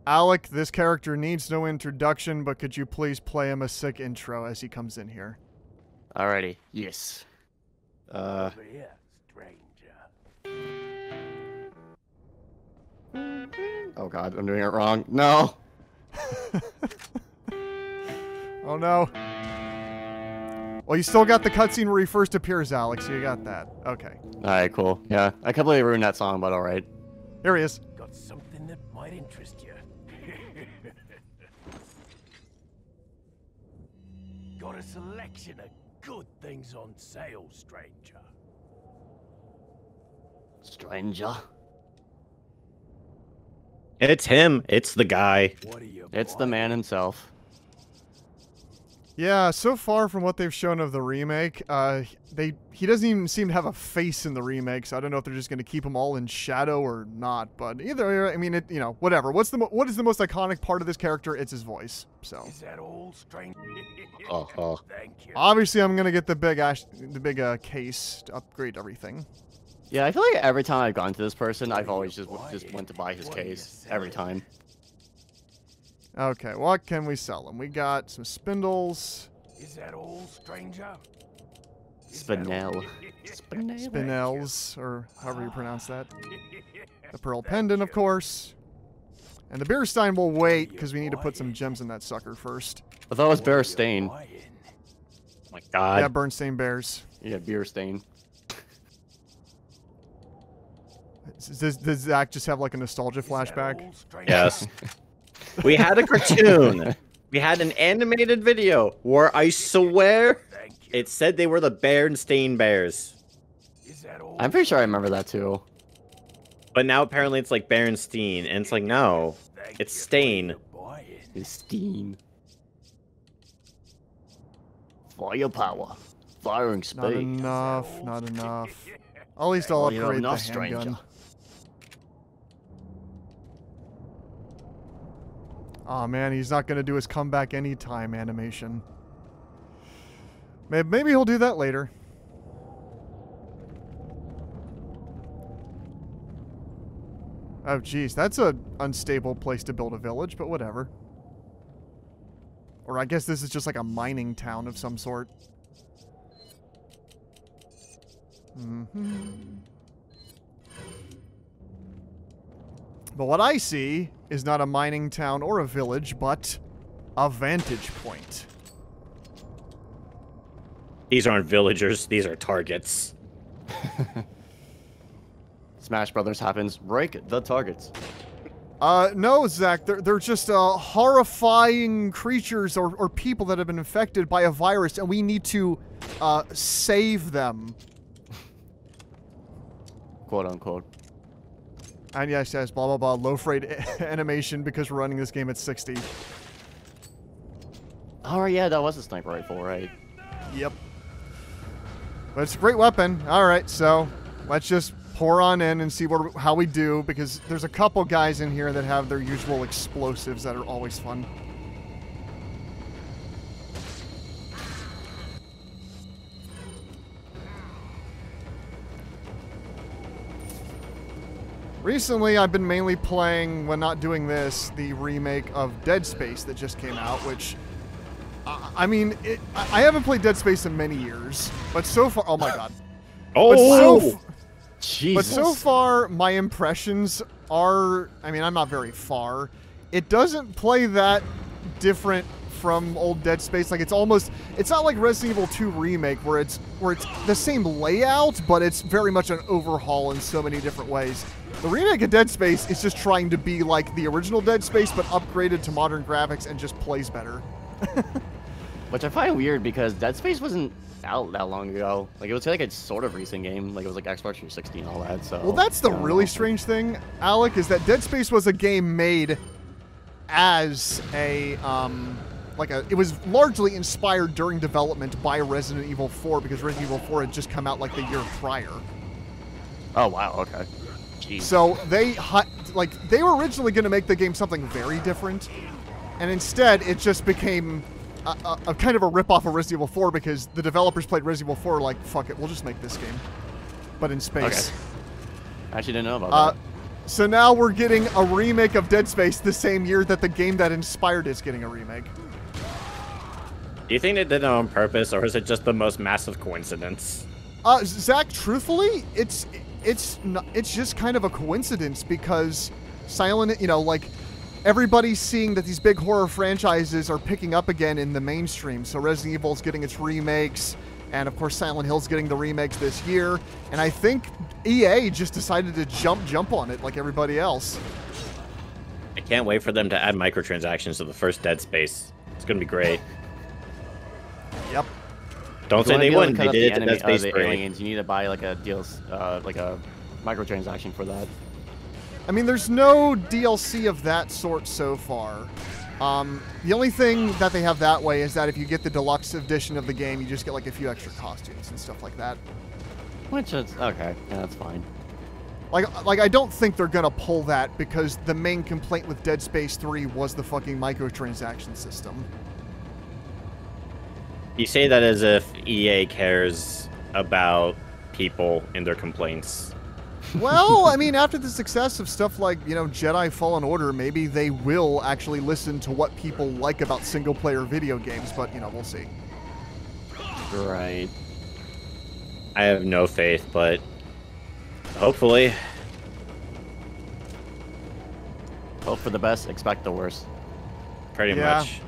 Alec, this character needs no introduction, but could you please play him a sick intro as he comes in here? Alrighty. Yes. Over here, stranger. Oh god, I'm doing it wrong. No. Oh no. Well, you still got the cutscene where he first appears, Alex, so you got that. Okay. Alright, cool. Yeah, I completely ruined that song, but alright. Here he is. Got something that might interest you. Got a selection of good things on sale, stranger. Stranger. It's him. It's the guy. What are you It's the man himself. Yeah, so far from what they've shown of the remake, he doesn't even seem to have a face in the remake, so I don't know if they're just going to keep him all in shadow or not. But either, I mean, whatever. What is the most iconic part of this character? It's his voice. So. Is that all, stranger? Thank you. Obviously, I'm gonna get the big case to upgrade everything. Yeah, I feel like every time I've gone to this person, I've always just went to buy his case. Every time. Okay, what can we sell him? We got some spindles. Is that all, stranger? Spinel. Spinels, or however you pronounce that. The pearl pendant, of course. And the beer stein will wait, because we need to put some gems in that sucker first. I thought it was Bear Stain. Oh my god. Yeah, Bernstein Bears. Yeah, Beer Stain. Does Zach just have like a nostalgia flashback? Yes. We had a cartoon. We had an animated video where I swear it said they were the Berenstain Bears. I'm pretty sure I remember that too. But now apparently it's like Berenstein, and it's like, no, it's Stain. It's Steen. Firepower. Firing speed. Not enough, not enough. At least I'll upgrade the handgun. Aw, man, he's not going to do his comeback anytime animation. Maybe he'll do that later. Oh, geez, that's an unstable place to build a village, but whatever. Or I guess this is just like a mining town of some sort. But what I see is not a mining town or a village, but a vantage point. These aren't villagers, these are targets. Smash Brothers happens. Break the targets. No, Zach, they're just horrifying creatures or people that have been infected by a virus, and we need to save them. Quote unquote. And yes, blah, blah, blah, low frame animation because we're running this game at 60. Oh, yeah, that was a sniper rifle, right? Yep. But it's a great weapon. All right, so let's just pour on in and see how we do, because there's a couple guys in here that have their usual explosives that are always fun. Recently, I've been mainly playing, when not doing this, the remake of Dead Space that just came out, which, I mean, I haven't played Dead Space in many years, but so far, oh my god. Oh! Jesus. But so far, my impressions are, I mean, I'm not very far. It doesn't play that different from old Dead Space. Like, it's not like Resident Evil 2 Remake, where it's the same layout, but it's very much an overhaul in so many different ways. The remake of Dead Space is just trying to be like the original Dead Space, but upgraded to modern graphics and just plays better. Which I find weird because Dead Space wasn't out that long ago. Like, it was like a sort of recent game. Like, it was like Xbox 360 and all that, so... Well, that's the really strange thing, Alec, is that Dead Space was a game made as a, it was largely inspired during development by Resident Evil 4, because Resident Evil 4 had just come out like the year prior. Oh, wow, okay. Jeez. So they were originally going to make the game something very different, and instead it just became a kind of a rip-off of Resident Evil 4, because the developers played Resident Evil 4 like, fuck it, we'll just make this game, but in space. Okay. I actually didn't know about that. So now we're getting a remake of Dead Space the same year that the game that inspired it's getting a remake. Do you think they did it on purpose, or is it just the most massive coincidence? Zach, truthfully, it's just kind of a coincidence because Silent, like everybody's seeing that these big horror franchises are picking up again in the mainstream. So Resident Evil's getting its remakes, and of course Silent Hill's getting the remakes this year. And I think EA just decided to jump on it like everybody else. I can't wait for them to add microtransactions to the first Dead Space. It's gonna be great. Yep. Don't say they wouldn't. They did it to Dead Space the 3. aliens. You need to buy like a like a microtransaction for that. I mean, there's no DLC of that sort so far. The only thing that they have that way is that if you get the deluxe edition of the game, you just get like a few extra costumes and stuff like that. Which is okay. Yeah, that's fine. Like I don't think they're gonna pull that because the main complaint with Dead Space 3 was the fucking microtransaction system. You say that as if EA cares about people and their complaints. Well, I mean, after the success of stuff like, Jedi Fallen Order, maybe they will actually listen to what people like about single-player video games, but, we'll see. Right. I have no faith, but hopefully. Hope for the best, expect the worst. Pretty much.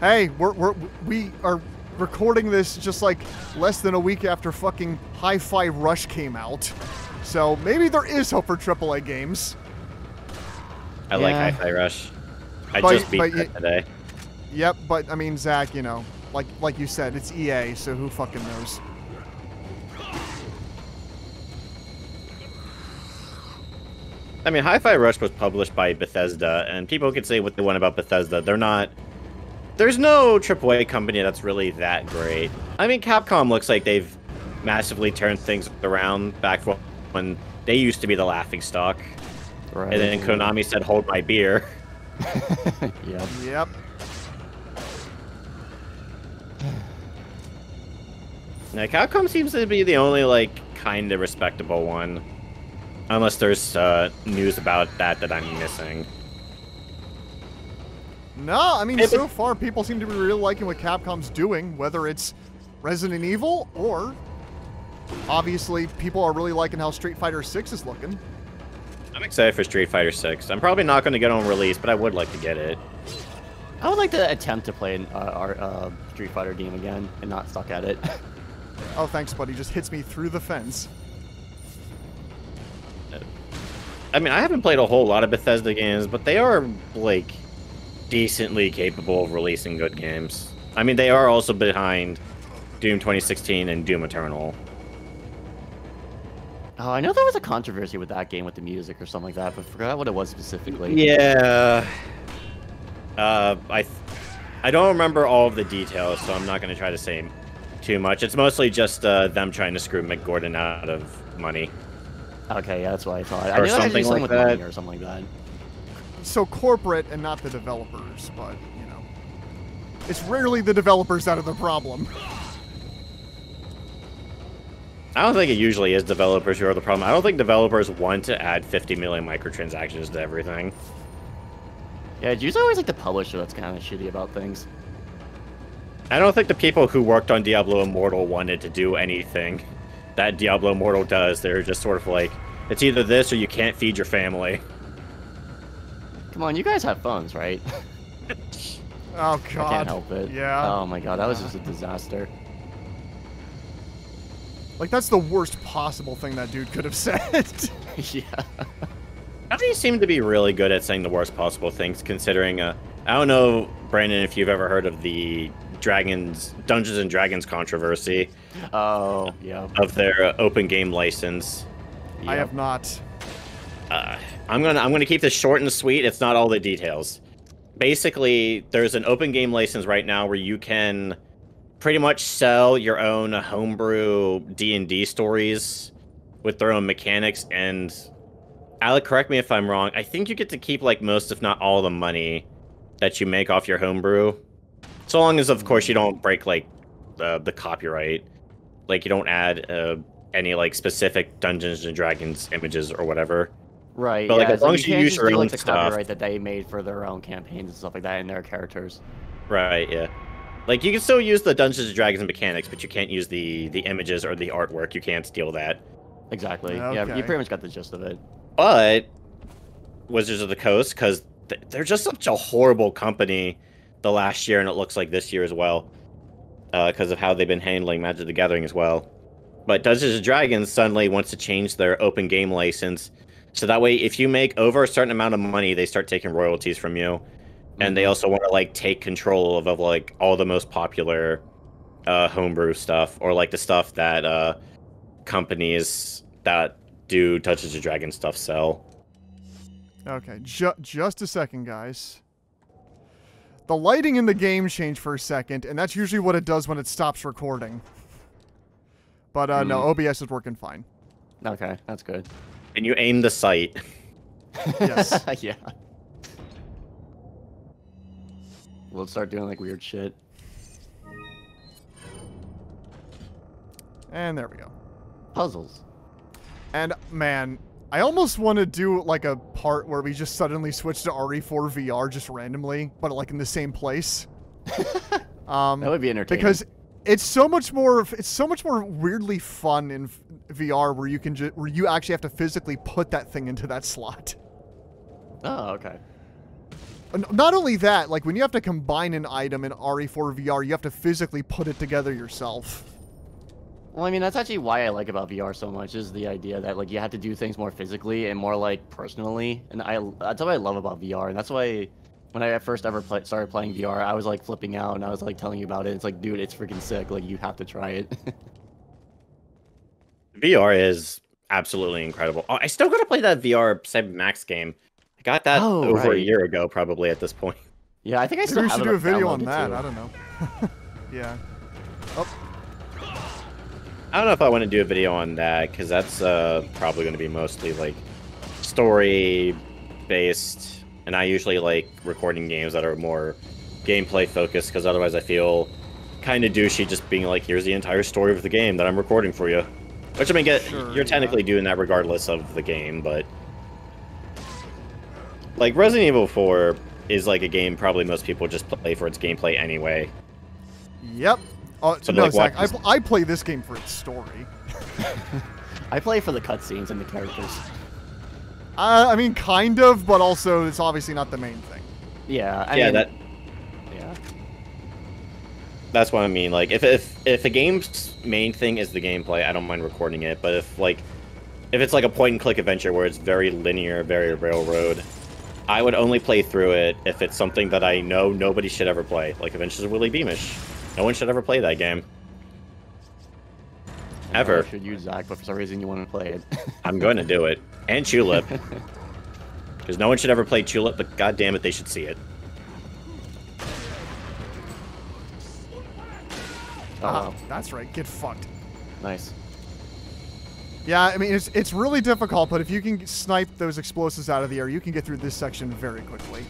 Hey, we are recording this just like less than a week after fucking Hi-Fi Rush came out. So maybe there is hope for AAA games. I like Hi-Fi Rush. I just beat that today. Yep, but I mean, Zach, like you said, it's EA, so who fucking knows? I mean, Hi-Fi Rush was published by Bethesda, and people can say what they want about Bethesda. They're not... There's no AAA company that's really that great. I mean, Capcom looks like they've massively turned things around back when they used to be the laughingstock. Right. And then Konami said, hold my beer. Yep. Now, Capcom seems to be the only, kind of respectable one. Unless there's news about that I'm missing. No, I mean, so far, people seem to be really liking what Capcom's doing, whether it's Resident Evil or, obviously, people are really liking how Street Fighter 6 is looking. I'm excited for Street Fighter 6. I'm probably not going to get on release, but I would like to get it. I would like to attempt to play our Street Fighter game again and not suck at it. Oh, thanks, buddy. Just hits me through the fence. I mean, I haven't played a whole lot of Bethesda games, but they are, decently capable of releasing good games. I mean, they are also behind Doom 2016 and Doom Eternal. Oh, I know there was a controversy with that game with the music or something like that, but I forgot what it was specifically. Yeah. I don't remember all of the details, so I'm not going to try to say too much. It's mostly just them trying to screw Mick Gordon out of money. Okay, yeah, that's what I thought. Or I knew something like that. Or something like that. So corporate and not the developers, but, it's rarely the developers that are the problem. I don't think it usually is developers who are the problem. I don't think developers want to add 50 million microtransactions to everything. Yeah, it's usually always the publisher that's kind of shitty about things. I don't think the people who worked on Diablo Immortal wanted to do anything that Diablo Immortal does. They're just sort of like, it's either this or you can't feed your family. Come on, you guys have phones, right? Oh, God. I can't help it. Yeah. Oh, my God, that was just a disaster. That's the worst possible thing that dude could have said. Yeah. How do you seem to be really good at saying the worst possible things, considering, I don't know, Brandon, if you've ever heard of the Dungeons and Dragons controversy. Oh, yeah. Of their open game license. Yep. I have not. I'm gonna keep this short and sweet. It's not all the details. Basically, there's an open game license right now where you can pretty much sell your own homebrew D&D stories with their own mechanics. And Alec, correct me if I'm wrong. I think you get to keep most, if not all, the money that you make off your homebrew, so long as, of course, you don't break the copyright. You don't add any specific Dungeons and Dragons images or whatever. Right. But like Yeah, as long as you can't use just your do, own like, the stuff, copyright that they made for their own campaigns and stuff like that in their characters. right? Yeah. Like you can still use the Dungeons and Dragons mechanics, but you can't use the images or the artwork. You can't steal that. Exactly. Yeah, you Okay. pretty much got the gist of it. But Wizards of the Coast, because they're just such a horrible company the last year, and it looks like this year as well, because of how they've been handling Magic the Gathering as well. But Dungeons and Dragons suddenly wants to change their open game license, so that way if you make over a certain amount of money, they start taking royalties from you. And they also want to like take control of like all the most popular homebrew stuff, or like the stuff that companies that do Dungeons and Dragons stuff sell. Okay, just a second, guys. The lighting in the game changed for a second, and that's usually what it does when it stops recording. But no, OBS is working fine. Okay, that's good. And you aim the sight. Yes. Yeah. We'll start doing like weird shit. And there we go. Puzzles. And man, I almost want to do like a part where we just suddenly switch to RE4 VR just randomly, but like in the same place. That would be entertaining. Because it's so much more weirdly fun in VR where you actually have to physically put that thing into that slot. Oh, okay. Not only that, like when you have to combine an item in RE4 VR, you have to physically put it together yourself. Well, I mean, that's actually why I like about VR so much, is the idea that like you have to do things more physically and more like personally, and that's what I love about VR, and that's why when I first ever started playing VR, I was like flipping out and I was like telling you about it. It's like, dude, it's freaking sick. Like you have to try it. VR is absolutely incredible. Oh, I still gotta play that VR Cyber Max game. I got that over a year ago, probably at this point. Yeah, I think I Maybe still we have should it do a video on downloaded, that. too. I don't know. Yeah. Oh. I don't know if I want to do a video on that, because that's probably going to be mostly like story based, and I usually like recording games that are more gameplay focused, because otherwise I feel kind of douchey just being like, here's the entire story of the game that I'm recording for you. Which, I mean, you're technically doing that regardless of the game, but like Resident Evil 4 is like a game probably most people just play for its gameplay anyway. Yep. So no, like, Zach, I play this game for its story. I play for the cutscenes and the characters. I mean, kind of, but also it's obviously not the main thing. Yeah, I yeah, mean, yeah. That's what I mean. Like, if a game's main thing is the gameplay, I don't mind recording it. But if it's like a point-and-click adventure where it's very linear, very railroad, I would only play through it if it's something that I know nobody should ever play. Like Adventures of Willy Beamish. No one should ever play that game. Ever. I should use Zach, but for some reason you want to play it. I'm going to do it. And Tulip. Because no one should ever play Tulip, but god damn it, they should see it. Oh, that's right. Get fucked. Nice. Yeah, I mean, it's really difficult, but if you can snipe those explosives out of the air, you can get through this section very quickly.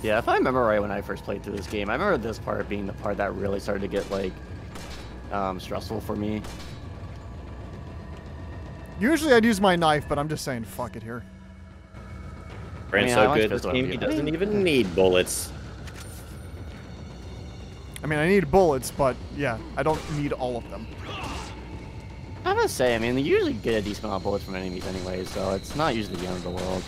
Yeah, if I remember right when I first played through this game, I remember this part being the part that really started to get, like, stressful for me. Usually I'd use my knife, but I'm just saying, fuck it here. Brand's so good, this game, he doesn't even need bullets. I mean, I need bullets, but yeah, I don't need all of them. I must say, I mean, you usually get a decent amount of bullets from enemies anyway, so it's not usually the end of the world.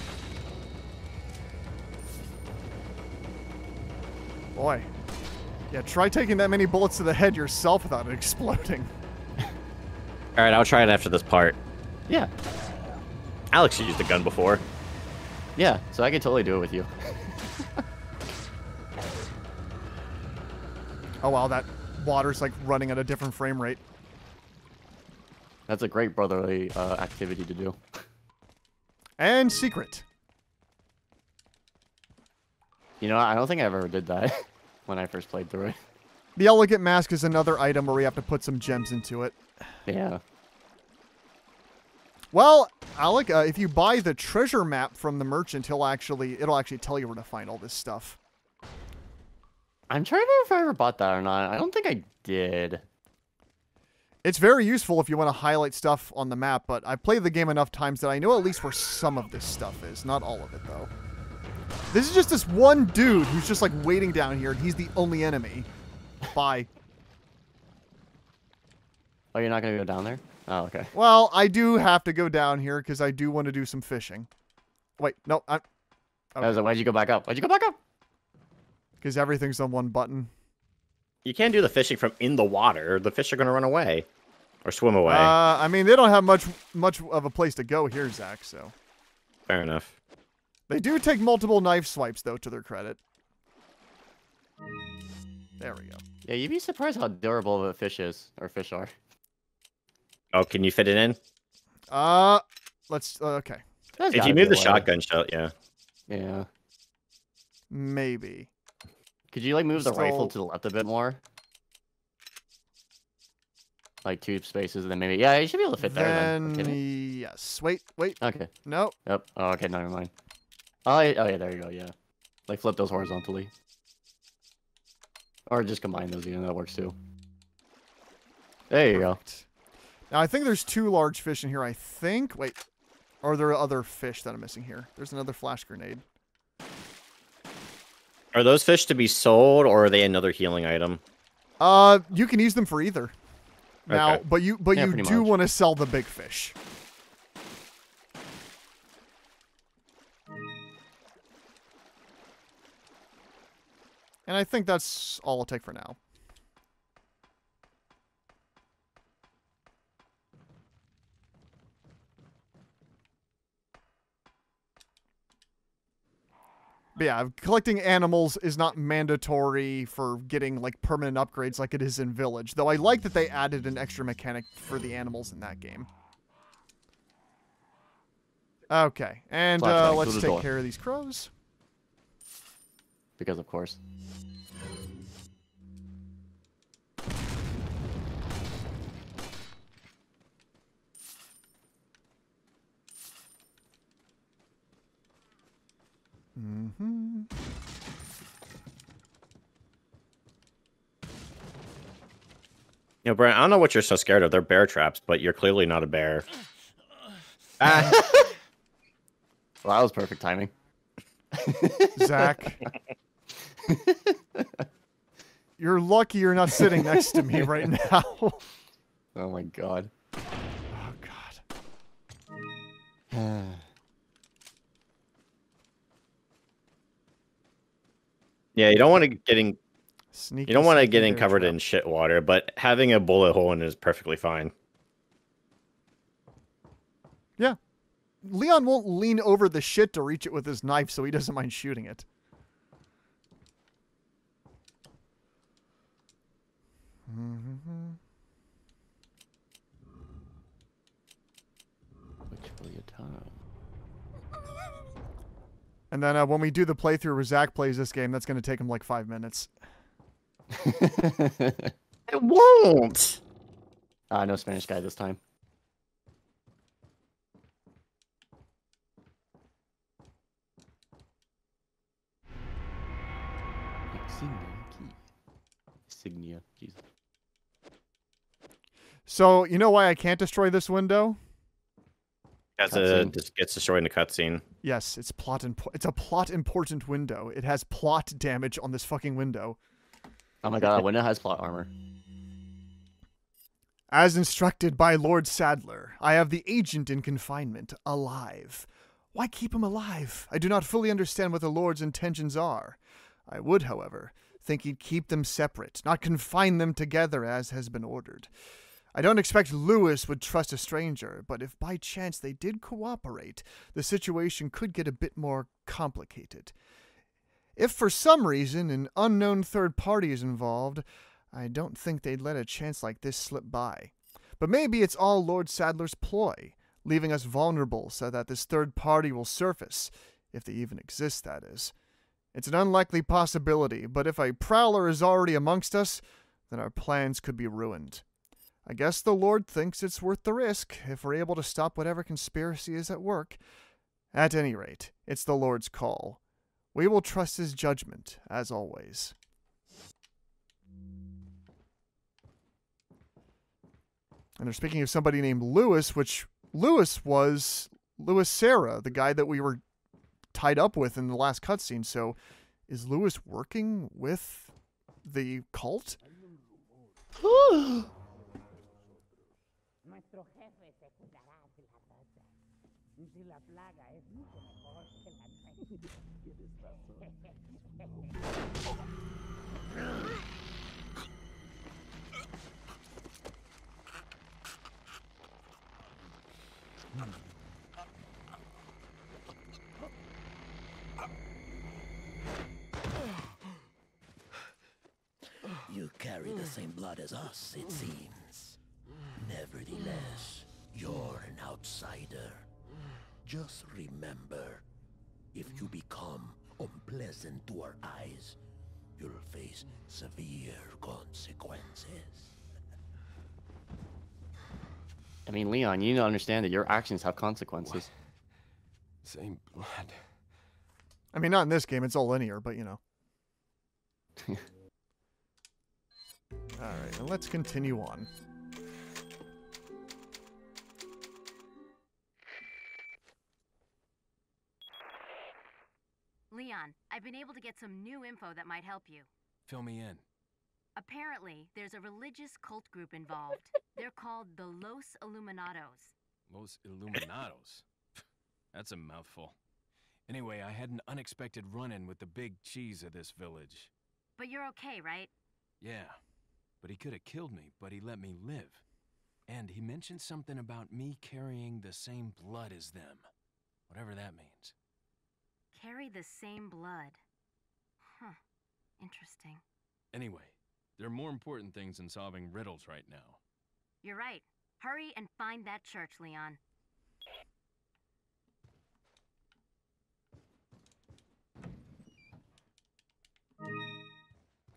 Boy. Yeah, try taking that many bullets to the head yourself without it exploding. Alright, I'll try it after this part. Yeah. Alex used a gun before. Yeah, so I can totally do it with you. Oh wow, that water's like running at a different frame rate. That's a great brotherly activity to do. And secret. You know, I don't think I ever did that when I first played through it. The elegant mask is another item where we have to put some gems into it. Yeah. Well, Alec, if you buy the treasure map from the merchant, it'll actually tell you where to find all this stuff. I'm trying to remember if I ever bought that or not. I don't think I did. It's very useful if you want to highlight stuff on the map, but I've played the game enough times that I know at least where some of this stuff is. Not all of it, though. This is just this one dude who's just, like, waiting down here, and he's the only enemy. Bye. Oh, you're not going to go down there? Oh, okay. Well, I do have to go down here because I do want to do some fishing. Wait, no, I'm... Okay. Why'd you go back up? Why'd you go back up? Because everything's on one button. You can't do the fishing from in the water. The fish are going to run away. Or swim away. I mean, they don't have much of a place to go here, Zach, so... Fair enough. They do take multiple knife swipes, though, to their credit. There we go. Yeah, you'd be surprised how durable a fish is, or fish are. Oh, can you fit it in? Let's, okay. There's If you gotta be move a the way. shotgun shot, yeah. Yeah. Maybe. Could you, like, move the rifle Still- to the left a bit more? Like, 2 spaces, and then maybe... Yeah, you should be able to fit there, then. Then, Okay. yes. Wait. Okay. No. Yep. Oh, okay, never mind. Oh, yeah, there you go, yeah. Like, flip those horizontally. Or just combine those, that works, too. There you go. Now, I think there's 2 large fish in here, I think. Wait. Or are there other fish that I'm missing here? There's another flash grenade. Are those fish to be sold, or are they another healing item? You can use them for either. Now, Okay. but you Yeah, pretty do much. want to sell the big fish. And I think that's all I'll take for now. But yeah, collecting animals is not mandatory for getting, like, permanent upgrades like it is in Village. Though I like that they added an extra mechanic for the animals in that game. Okay, and Flashbang let's through the take door. care of these crows. Because, of course. Mm-hmm. You know, Brent, I don't know what you're so scared of. They're bear traps, but you're clearly not a bear. Well, that was perfect timing. Zach. You're lucky you're not sitting next to me right now. Oh my god. Oh, God. Yeah, you don't want to getting Sneaky, you don't want to sneaky getting bear covered trap. in shit water, but having a bullet hole in it is perfectly fine. Yeah. Leon won't lean over the shit to reach it with his knife, so he doesn't mind shooting it. Mm-hmm. Which will you time? And then when we do the playthrough where Zach plays this game, that's going to take him like 5 minutes. It won't. No Spanish guy this time. Insignia, Jesus. So, you know why I can't destroy this window? Cutscene. Just gets destroyed in a cutscene. Yes, it's it's a plot important window. It has plot damage on this fucking window. Oh my god, window has plot armor. As instructed by Lord Sadler, I have the agent in confinement, alive. Why keep him alive? I do not fully understand what the Lord's intentions are. I would, however, think he'd keep them separate, not confine them together as has been ordered. I don't expect Lewis would trust a stranger, but if by chance they did cooperate, the situation could get a bit more complicated. If for some reason an unknown third party is involved, I don't think they'd let a chance like this slip by. But maybe it's all Lord Sadler's ploy, leaving us vulnerable so that this third party will surface, if they even exist, that is. It's an unlikely possibility, but if a prowler is already amongst us, then our plans could be ruined. I guess the Lord thinks it's worth the risk if we're able to stop whatever conspiracy is at work. At any rate, it's the Lord's call. We will trust his judgment, as always. And they're speaking of somebody named Lewis, which Lewis was Lewis Serra, the guy that we were tied up with in the last cutscene. So is Lewis working with the cult? You carry the same blood as us, it seems. Nevertheless, you're an outsider. Just remember, if you become unpleasant to our eyes, you'll face severe consequences. I mean, Leon, you need to understand that your actions have consequences. Same blood. I mean, not in this game. It's all linear, but you know. Alright, and let's continue on. Leon, I've been able to get some new info that might help you. Fill me in. Apparently, there's a religious cult group involved. They're called the Los Illuminados. Los Illuminados. That's a mouthful. Anyway, I had an unexpected run-in with the big cheese of this village. But you're okay, right? Yeah, but he could have killed me, but he let me live. And he mentioned something about me carrying the same blood as them. Whatever that means. Carry the same blood. Huh. Interesting. Anyway, there are more important things than solving riddles right now. You're right. Hurry and find that church, Leon.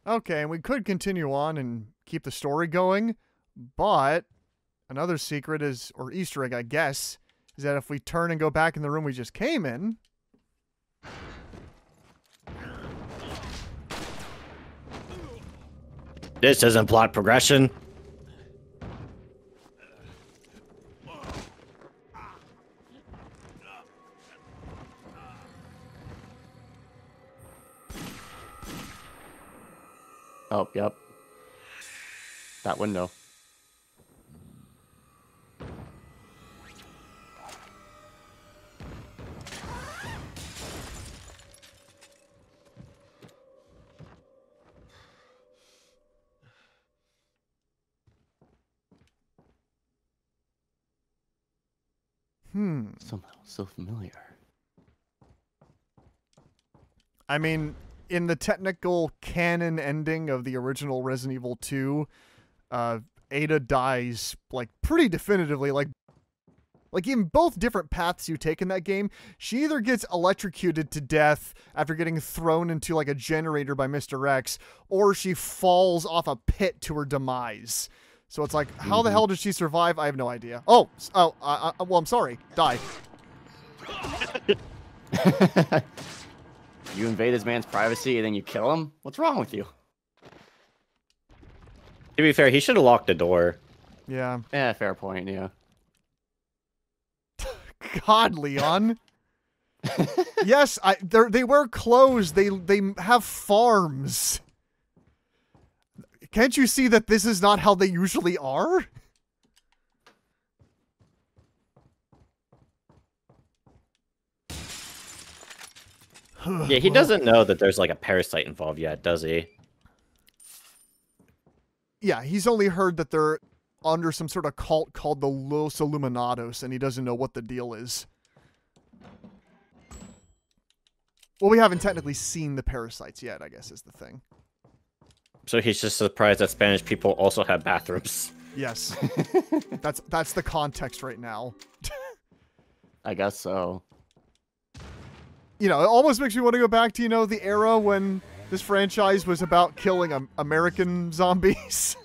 Okay, and we could continue on and keep the story going, but another secret is, or Easter egg, I guess, is that if we turn and go back in the room we just came in... This isn't plot progression. Oh, yep. That window. Somehow so familiar. I mean, in the technical canon ending of the original Resident Evil 2, Ada dies, like, pretty definitively. Like in both different paths you take in that game, she either gets electrocuted to death after getting thrown into, like, a generator by Mr. X, or she falls off a pit to her demise. So it's like, how the hell did she survive? I have no idea. Oh, well, I'm sorry. Die. You invade this man's privacy and then you kill him? What's wrong with you? To be fair, he should have locked the door. Yeah. Yeah, fair point, yeah. God, Leon. Yes, they wear clothes. They have farms. Can't you see that this is not how they usually are? Yeah, he doesn't know that there's like a parasite involved yet, does he? Yeah, he's only heard that they're under some sort of cult called the Los Illuminados, and he doesn't know what the deal is. Well, we haven't technically seen the parasites yet, I guess, is the thing. So he's just surprised that Spanish people also have bathrooms. Yes. That's the context right now. I guess so. You know, it almost makes me want to go back to, you know, the era when this franchise was about killing American zombies.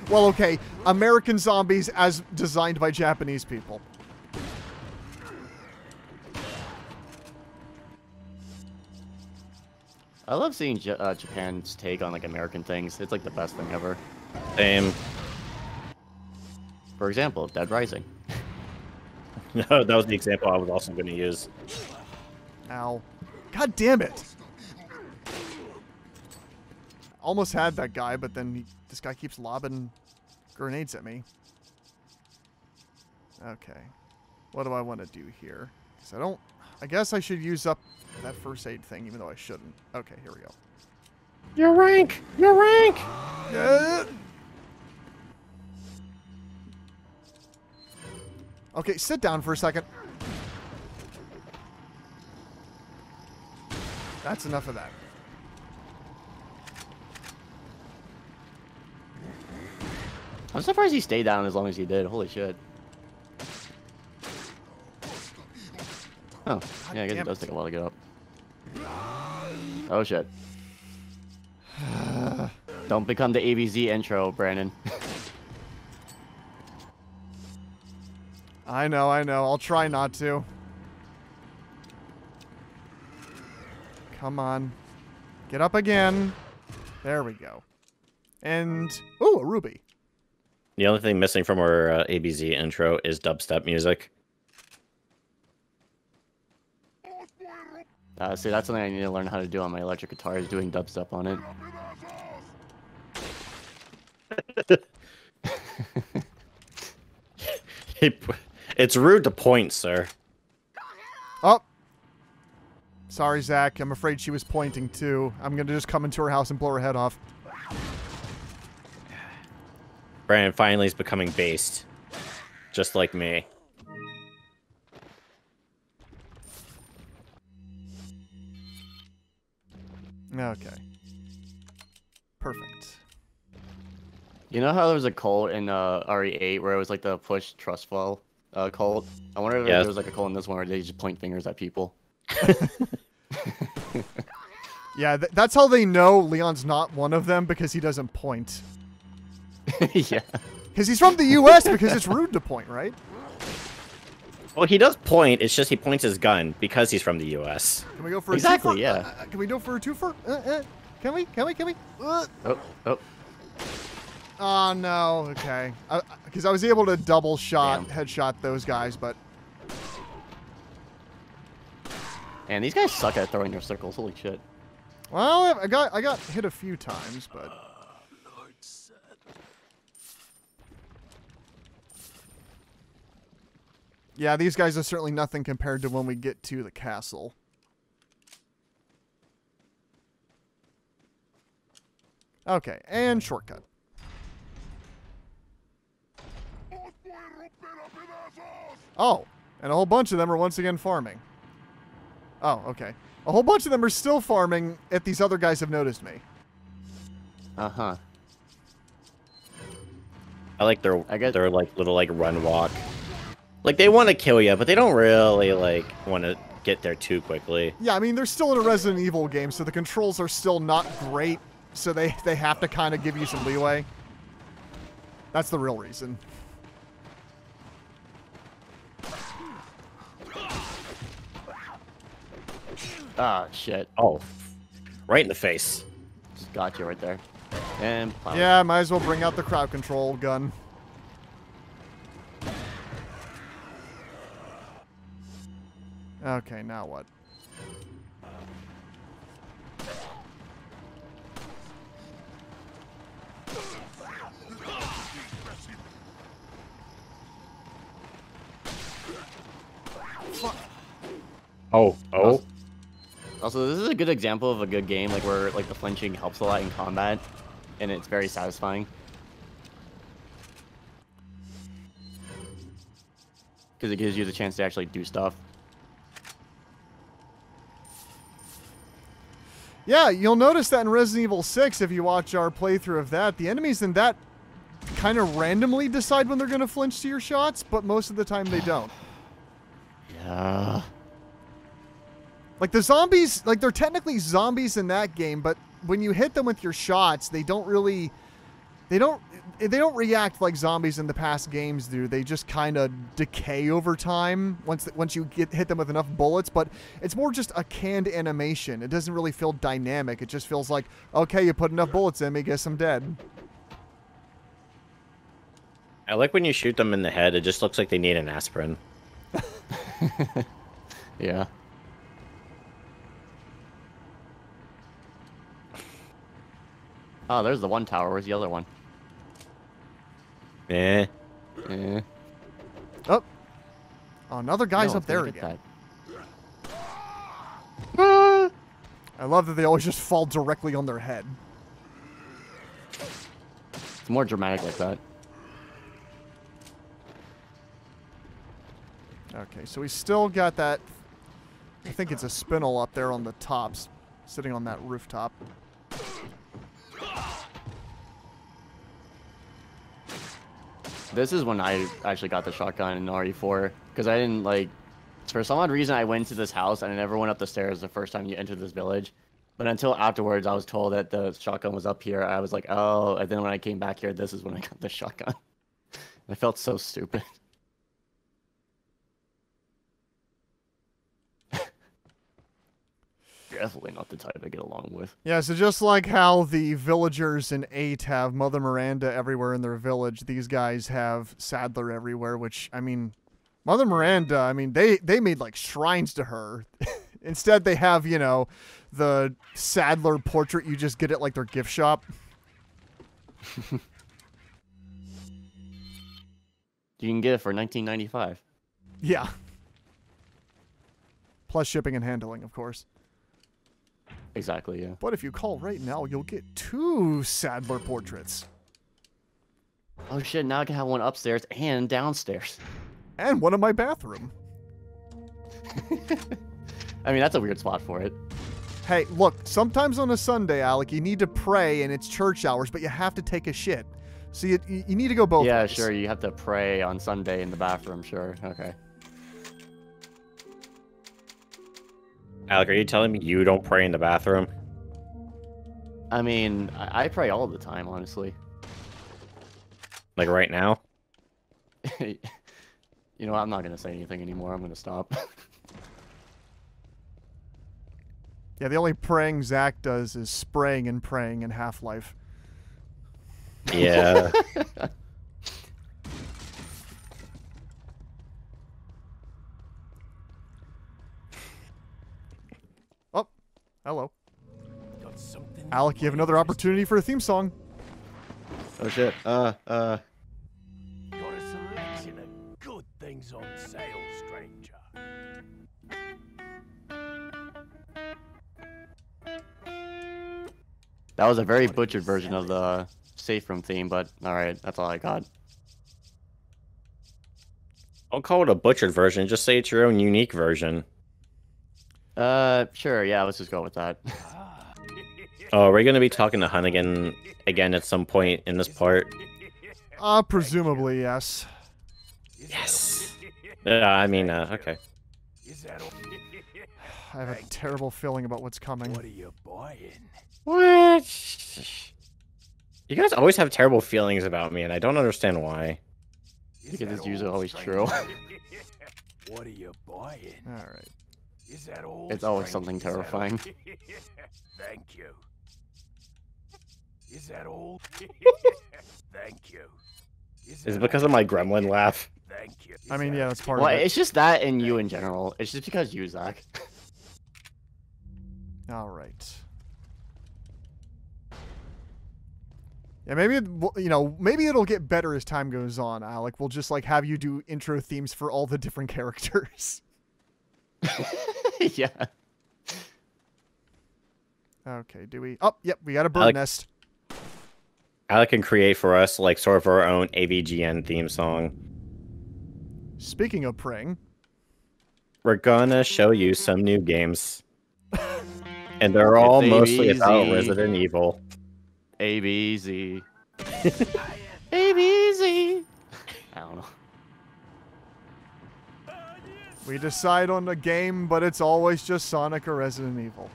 Well, okay, American zombies as designed by Japanese people. I love seeing Japan's take on like American things. It's like the best thing ever. Same. For example, Dead Rising. No, that was the example I was also going to use. Ow. God damn it. Almost had that guy, but then this guy keeps lobbing grenades at me. Okay. What do I want to do here? 'Cause I guess I should use up that first aid thing, even though I shouldn't. Okay, here we go. Your rank! Your rank! Okay, sit down for a second. That's enough of that. I'm surprised he stayed down as long as he did. Holy shit. Oh, yeah, I guess it does take a while to get up. Oh shit. Don't become the AVZ intro, Brandon. I know. I'll try not to. Come on. Get up again. There we go. And, ooh, a ruby. The only thing missing from our ABZ intro is dubstep music. See, that's something I need to learn how to do on my electric guitar, is doing dubstep on it. It's rude to point, sir. Oh. Sorry, Zach. I'm afraid she was pointing too. I'm going to just come into her house and blow her head off. Brandon finally is becoming based. Just like me. Okay. Perfect. You know how there was a cult in RE8 where it was like the push trust fall cult? I wonder if there was like a cult in this one where they just point fingers at people. Yeah, that's how they know Leon's not one of them, because he doesn't point. Yeah. Because he's from the U.S., because it's rude to point, right? Well, he does point. It's just he points his gun because he's from the U.S. Can we go for a Exactly, twofer? yeah. Can we go for a twofer? Can we? Oh. Oh, no. Okay. Because I was able to double shot, headshot those guys, but... And these guys suck at throwing their circles. Holy shit. Well, I got hit a few times, but... Yeah, these guys are certainly nothing compared to when we get to the castle. Okay, and shortcut. Oh, and a whole bunch of them are once again farming. Oh, okay. A whole bunch of them are still farming if these other guys have noticed me. Uh-huh. I like their like little like run walk. Like they want to kill you, but they don't really like want to get there too quickly. Yeah, I mean they're still in a Resident Evil game, so the controls are still not great. So they have to kind of give you some leeway. That's the real reason. Ah, shit. Oh, right in the face. Just got you right there. And yeah, might as well bring out the crowd control gun. Okay, now what? Oh. Also, this is a good example of a good game, like where like the flinching helps a lot in combat, and it's very satisfying. Because it gives you the chance to actually do stuff. Yeah, you'll notice that in Resident Evil 6, if you watch our playthrough of that, the enemies in that kind of randomly decide when they're going to flinch to your shots, but most of the time they don't. Yeah. Like the zombies, like they're technically zombies in that game, but when you hit them with your shots, they don't really, they don't react like zombies in the past games do. They just kind of decay over time once you hit them with enough bullets, but it's more just a canned animation. It doesn't really feel dynamic. It just feels like, okay, you put enough bullets in me, guess I'm dead. I like when you shoot them in the head, it just looks like they need an aspirin. Yeah. Oh, there's the one tower. Where's the other one? Eh. Eh. Oh, another guy's No, up there look at again. that. I love that they always just fall directly on their head. It's more dramatic like that. Okay, so we still got that. I think it's a spinel up there on the tops, sitting on that rooftop. This is when I actually got the shotgun in RE4, because I didn't, like, for some odd reason I went to this house and I never went up the stairs the first time you entered this village. But until afterwards I was told that the shotgun was up here, I was like, oh, and then when I came back here, this is when I got the shotgun. I felt so stupid. Definitely not the type I get along with. Yeah, so just like how the villagers in 8 have Mother Miranda everywhere in their village, these guys have Sadler everywhere, which, I mean, Mother Miranda, I mean, they made, like, shrines to her. Instead, they have, you know, the Sadler portrait you just get at, like, their gift shop. You can get it for $19.95. Yeah. Plus shipping and handling, of course. Exactly, yeah. But if you call right now, you'll get 2 Sadler portraits. Oh shit, now I can have one upstairs and downstairs. And one in my bathroom. I mean, that's a weird spot for it. Hey, look, sometimes on a Sunday, Alec, you need to pray and it's church hours, but you have to take a shit. So you need to go both Yeah, ways. sure, you have to pray on Sunday in the bathroom, sure, okay. Alec, are you telling me you don't pray in the bathroom? I mean, I pray all the time, honestly. Like right now? You know, I'm not going to say anything anymore. I'm going to stop. Yeah, the only praying Zach does is spraying and praying in Half-Life. Yeah. Oh, hello. Got something Alec, you have another opportunity for a theme song. Oh shit, Got a selection of good things on sale, stranger. That was a very butchered version of the safe room theme, but alright, that's all I got. Don't call it a butchered version, just say it's your own unique version. Sure, yeah, let's just go with that. Oh, are we going to be talking to Hunnigan again at some point in this part? Presumably, yes. Yes. I mean, okay. Is that all? I have a terrible feeling about what's coming. What are you buying? What? You guys always have terrible feelings about me, and I don't understand why. Because it's usually always true. What are you buying? Alright. Is that all? It's always stranger? something Is that all? terrifying. Thank you. Is that all? Thank you. Is it because of my gremlin laugh? Thank you. I mean, yeah, that's part Well, of it. it's just that and you in general. It's just because you, Zach. Alright. Yeah, maybe, you know, maybe it'll get better as time goes on, Alec. We'll just, like, have you do intro themes for all the different characters. Yeah. Okay, do we... Oh, yep, we got a bird Alec- nest. Alec can create for us, like, sort of our own AVGN theme song. Speaking of praying... We're gonna show you some new games. And they're all It's mostly about AVZ. Resident Evil. A-B-Z. A-B-Z. I don't know. We decide on a game, but it's always just Sonic or Resident Evil.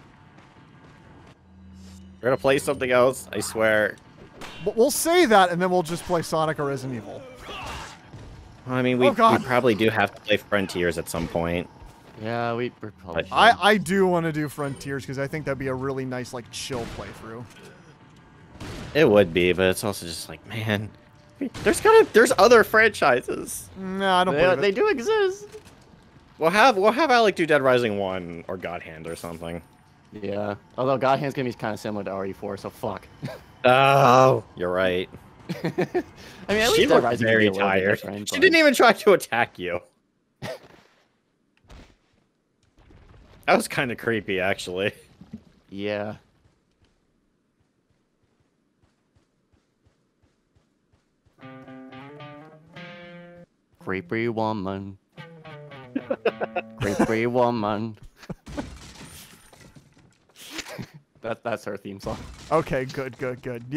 We're gonna play something else, I swear. But we'll say that, and then we'll just play Sonic or Resident Evil. I mean, Oh, we God. probably do have to play Frontiers at some point. Yeah, we're probably... I do want to do Frontiers, because I think that'd be a really nice, like, chill playthrough. It would be, but it's also just like, man, There's other franchises. No, I don't believe They it. do exist. We'll have Alec do Dead Rising 1 or God Hand or something. Yeah. Although God Hand's gonna be kind of similar to RE4, so fuck. Oh, you're right. I mean, at She least Dead looked Rising very can be a little bit tired. different, She but- didn't even try to attack you. That was kind of creepy, actually. Yeah. Creepy woman. Creepy woman. That's her theme song. Okay, good.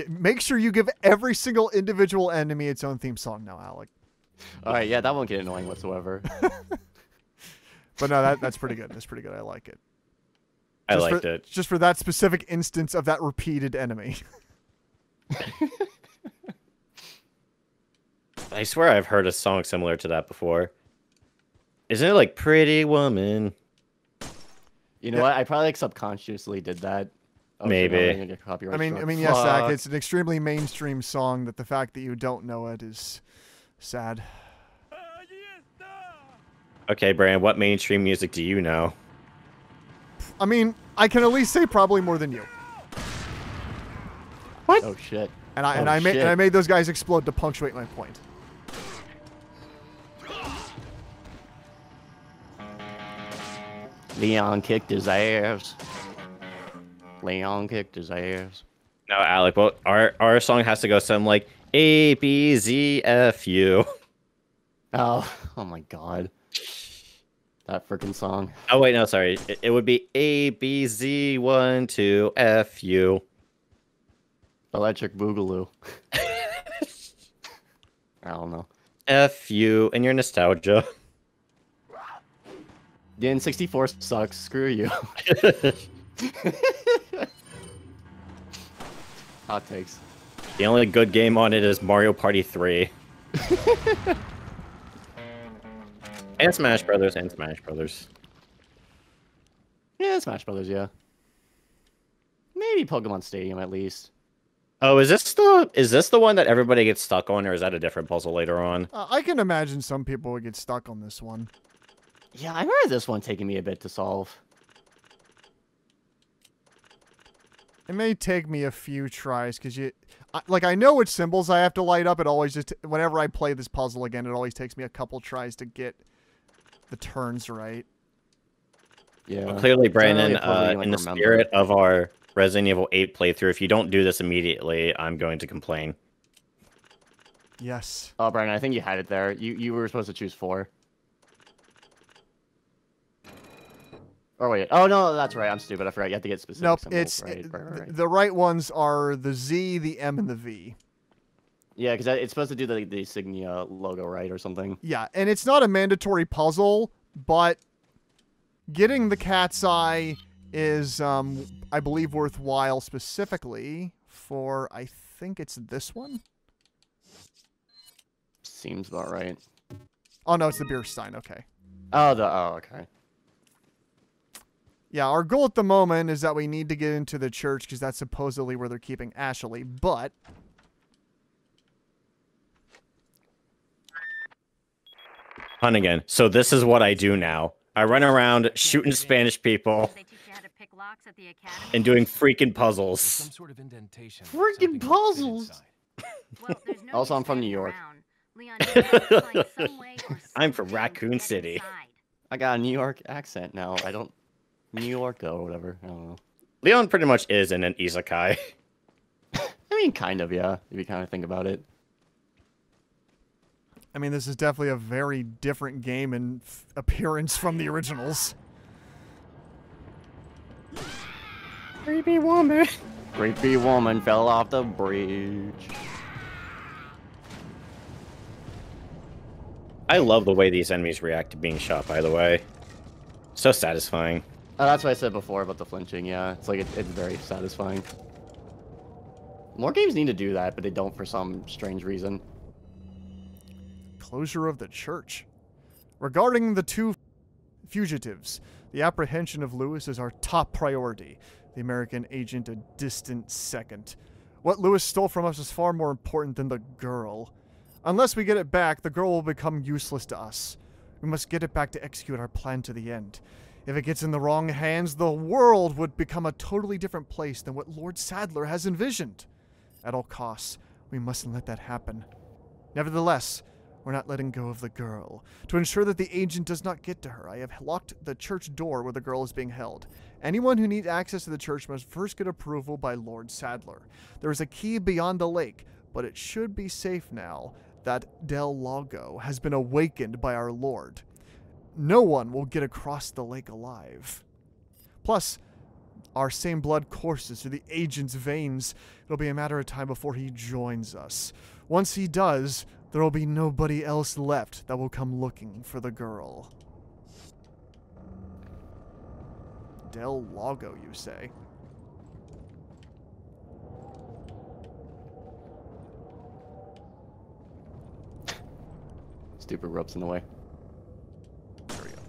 Make sure you give every single individual enemy its own theme song now, Alec. Alright, yeah, that won't get annoying whatsoever. But no, that's pretty good. That's pretty good. I like it. I Just liked for, it. Just for that specific instance of that repeated enemy. I swear I've heard a song similar to that before. Isn't it like Pretty Woman? You know what? I probably like subconsciously did that. Oh, Maybe. Shit, no, I'm gonna get copyright I struck. mean, yes, Zach, Fuck. it's an extremely mainstream song that the fact that you don't know it is sad. Okay, Brand, what mainstream music do you know? I mean, I can at least say probably more than you. Oh shit. And I Oh, shit. made those guys explode to punctuate my point. Leon kicked his ass. Leon kicked his ass. No, Alec, well, our song has to go something like A, B, Z, F, U. Oh my god. That freaking song. Oh, wait, no, sorry. It would be A, B, Z, 1, 2, F, U. Electric Boogaloo. I don't know. F, U, and your nostalgia. The N64 sucks. Screw you. Hot takes. The only good game on it is Mario Party 3. And Smash Brothers, Yeah, Smash Brothers, yeah. Maybe Pokemon Stadium at least. Oh, is this the one that everybody gets stuck on, or is that a different puzzle later on? I can imagine some people would get stuck on this one. Yeah, I remember this one taking me a bit to solve. It may take me a few tries because I know which symbols I have to light up. It always just whenever I play this puzzle again, it always takes me a couple tries to get the turns right. Yeah. Well, clearly, Brandon, It's not really a puzzle you, like, in the remember. spirit of our Resident Evil 8 playthrough, if you don't do this immediately, I'm going to complain. Yes. Oh, Brian, I think you had it there. You were supposed to choose 4. Oh wait. Oh no, that's right. I'm stupid. I forgot. You have to get specific Nope. symbols. It's Right. the right ones are the Z, the M, and the V. Yeah, because it's supposed to do the insignia logo, right, or something. Yeah, and it's not a mandatory puzzle, but getting the cat's eye is, I believe, worthwhile specifically for, I think it's this one? Seems about right. Oh, no, it's the beer stein. Okay. Oh, okay. Yeah, our goal at the moment is that we need to get into the church because that's supposedly where they're keeping Ashley, but... Hun again. So this is what I do now. I run around shooting Spanish people They teach you how to pick locks at the academy. and doing freaking There's puzzles. some sort of indentation. Freaking something could fit puzzles. inside. Well, there's no Also, use I'm from New standing York. around. Leon, you have to find some way or I'm from somehow to Raccoon get City. inside. I got a New York accent now. I don't. New York though, or whatever. I don't know. Leon pretty much is in an isekai. I mean, kind of, yeah. If you kind of think about it. I mean, this is definitely a very different game in appearance from the originals. Creepy woman. Creepy woman fell off the bridge. I love the way these enemies react to being shot, by the way. So satisfying. Oh, that's what I said before about the flinching. Yeah, it's like it's very satisfying. More games need to do that, but they don't for some strange reason. Closure of the church. Regarding the two fugitives, the apprehension of Lewis is our top priority. The American agent a distant second. What Lewis stole from us is far more important than the girl. Unless we get it back, the girl will become useless to us. We must get it back to execute our plan to the end. If it gets in the wrong hands, the world would become a totally different place than what Lord Sadler has envisioned. At all costs, we mustn't let that happen. Nevertheless, we're not letting go of the girl. To ensure that the agent does not get to her, I have locked the church door where the girl is being held. Anyone who needs access to the church must first get approval by Lord Sadler. There is a key beyond the lake, but it should be safe now that Del Lago has been awakened by our Lord. No one will get across the lake alive. Plus, our same blood courses through the agent's veins. It'll be a matter of time before he joins us. Once he does, there will be nobody else left that will come looking for the girl. Del Lago, you say? Stupid ropes in the way. There we go.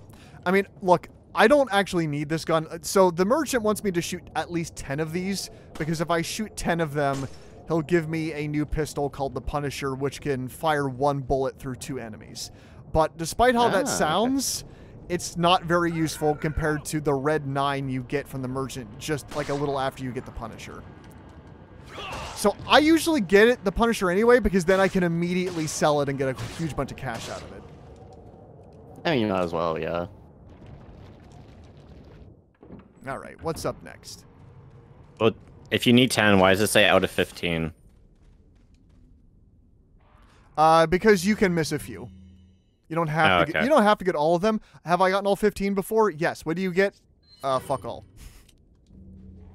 I mean, look, I don't actually need this gun. So the merchant wants me to shoot at least 10 of these, because if I shoot 10 of them, he'll give me a new pistol called the Punisher, which can fire 1 bullet through 2 enemies. But despite how that sounds, it's not very useful compared to the red 9 you get from the merchant just like a little after you get the Punisher. So I usually get it, the Punisher anyway, because then I can immediately sell it and get a huge bunch of cash out of it. I mean, you might as well, yeah. All right, what's up next? Well, if you need 10, why does it say out of 15? Because you can miss a few. You don't have to. Okay. You don't have to get all of them. Have I gotten all 15 before? Yes. What do you get? Fuck all.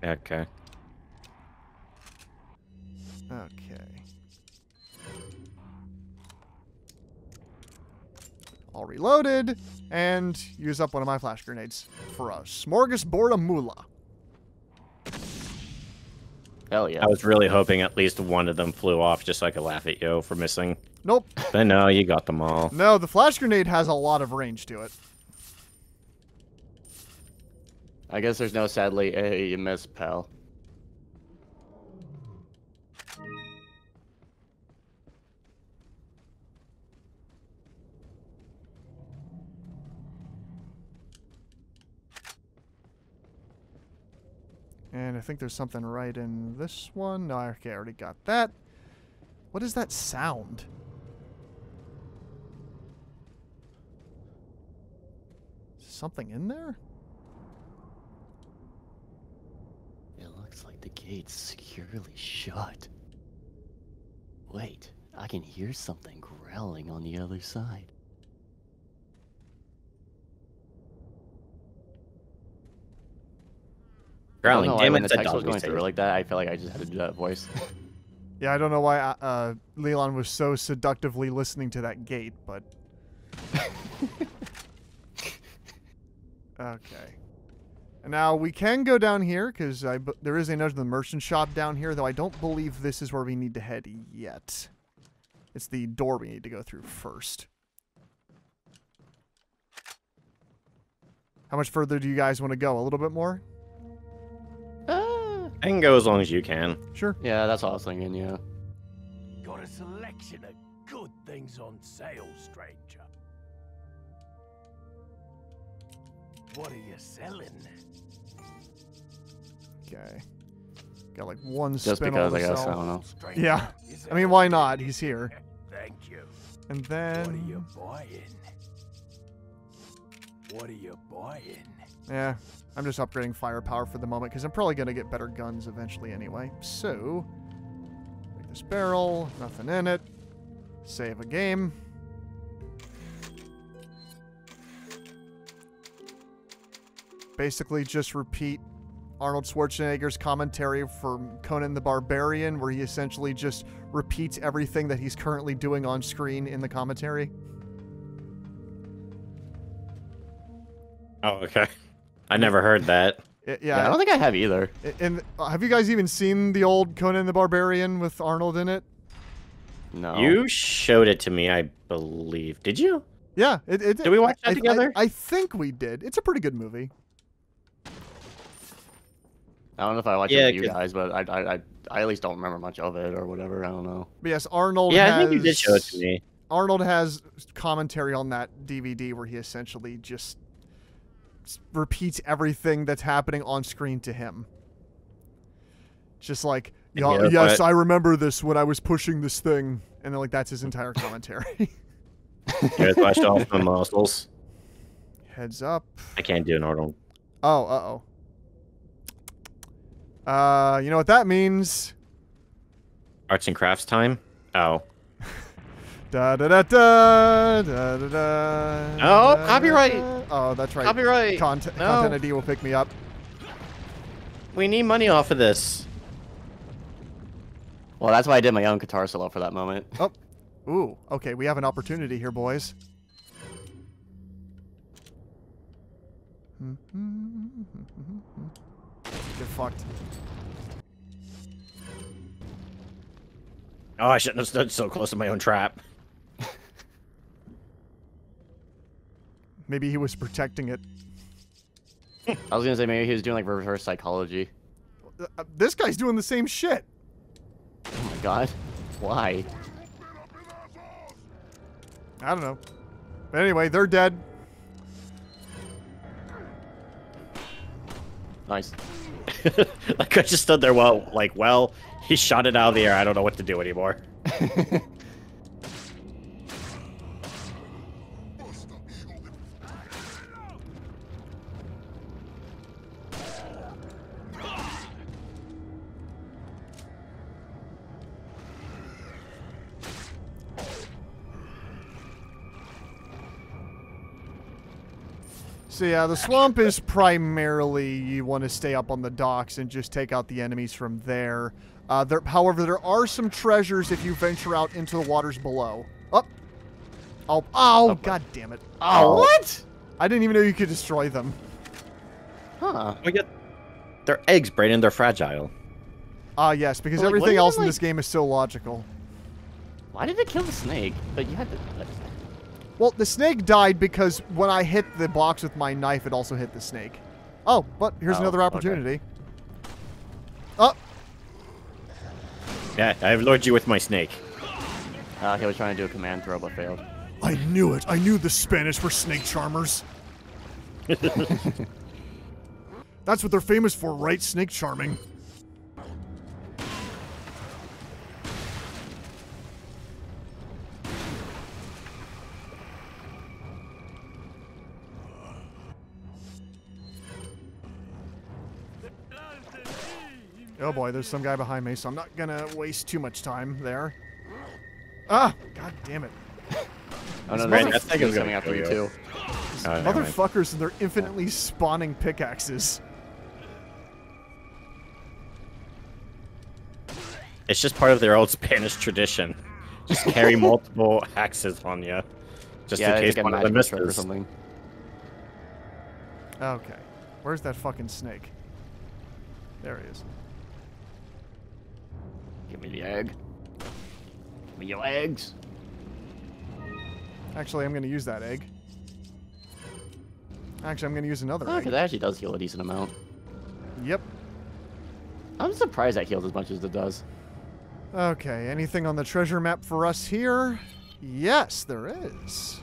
Okay. Okay. All reloaded, and use up one of my flash grenades for a smorgasbord of moolah. Hell yeah. I was really hoping at least one of them flew off just so I could laugh at you for missing. Nope. But no, you got them all. No, the flash grenade has a lot of range to it. I guess there's no sadly a miss, pal. And I think there's something right in this one. No, okay, I already got that. What is that sound? Is something in there? It looks like the gate's securely shut. Wait, I can hear something growling on the other side. Growling, I don't know why damn when it, the it's a text was dog going through mistake. like that, I felt like I just had to do that voice. Yeah, I don't know why Leland was so seductively listening to that gate, but... Okay. And now we can go down here, because there is another merchant shop down here, though I don't believe this is where we need to head yet. It's the door we need to go through first. How much further do you guys want to go? A little bit more? I can go as long as you can. Sure. Yeah, that's what I was thinking, yeah. Got a selection of good things on sale, stranger. What are you selling? Okay. Got like one Just spin because, all I to guess, I sell. don't know. Stranger, Yeah. is I mean, why not? He's here. Thank you. And What are then... you buying? What are you buying? Yeah, I'm just upgrading firepower for the moment because I'm probably going to get better guns eventually anyway. So, make this barrel, nothing in it. Save a game. Basically just repeat Arnold Schwarzenegger's commentary for Conan the Barbarian, where he essentially just repeats everything that he's currently doing on screen in the commentary. Oh, okay. I never heard that. Yeah, I don't think I have either. And have you guys even seen the old Conan the Barbarian with Arnold in it? No. You showed it to me, I believe. Did you? Yeah. Did we watch that together? I think we did. It's a pretty good movie. I don't know if I watched Yeah, it with you 'cause- guys, but I I at least don't remember much of it or whatever. I don't know. But yes, Arnold Yeah, has... I think you did show it to me. Arnold has commentary on that DVD where he essentially just repeats everything that's happening on screen to him. Just like, Yeah, yes, but- I remember this when I was pushing this thing. And then, like, that's his entire commentary. You guys watched off my muscles. Heads up. I can't do an Arnold. Oh, uh-oh. You know what that means? Arts and crafts time? Oh. Da da da da da da da. Oh, copyright. Oh, that's right. Copyright. Content No. ID will pick me up. We need money off of this. Well, that's why I did my own guitar solo for that moment. Oh. Ooh. Okay, we have an opportunity here, boys. Get fucked. Oh, I shouldn't have stood so close to my own trap. Maybe he was protecting it. I was gonna say maybe he was doing like reverse psychology. This guy's doing the same shit. Oh my god. Why? I don't know. But anyway, they're dead. Nice. Like I just stood there well, he shot it out of the air. I don't know what to do anymore. So yeah, the swamp is primarily you want to stay up on the docks and just take out the enemies from there. However, there are some treasures if you venture out into the waters below. Oh, god damn it. Oh, what? I didn't even know you could destroy them. Huh. They're eggs, Brayden. They're fragile. Yes, because But, like, what everything even, else in like- this game is so logical. Why did it kill the snake? But you had to. Well, the snake died because when I hit the box with my knife, it also hit the snake. Oh, but here's Oh, another okay. opportunity. Oh, Yeah, I've lured you with my snake. He was trying to do a command throw but failed. I knew it. I knew the Spanish were snake charmers. That's what they're famous for, right? Snake charming. Oh boy, there's some guy behind me, so I'm not gonna waste too much time there. Ah! God damn it. Oh no, Brandon, there's I think it was coming gonna after you kill too. Oh, never mind. Motherfuckers and their infinitely spawning pickaxes. It's just part of their old Spanish tradition. Just carry multiple axes on you, just Yeah, in case it's like a one of them magical trick or misses. something. Okay. Where's that fucking snake? There he is. Give me the egg. Give me your eggs. Actually, I'm gonna use that egg. Actually, I'm gonna use another Oh, egg. that actually does heal a decent amount. Yep. I'm surprised that heals as much as it does. Okay, anything on the treasure map for us here? Yes, there is.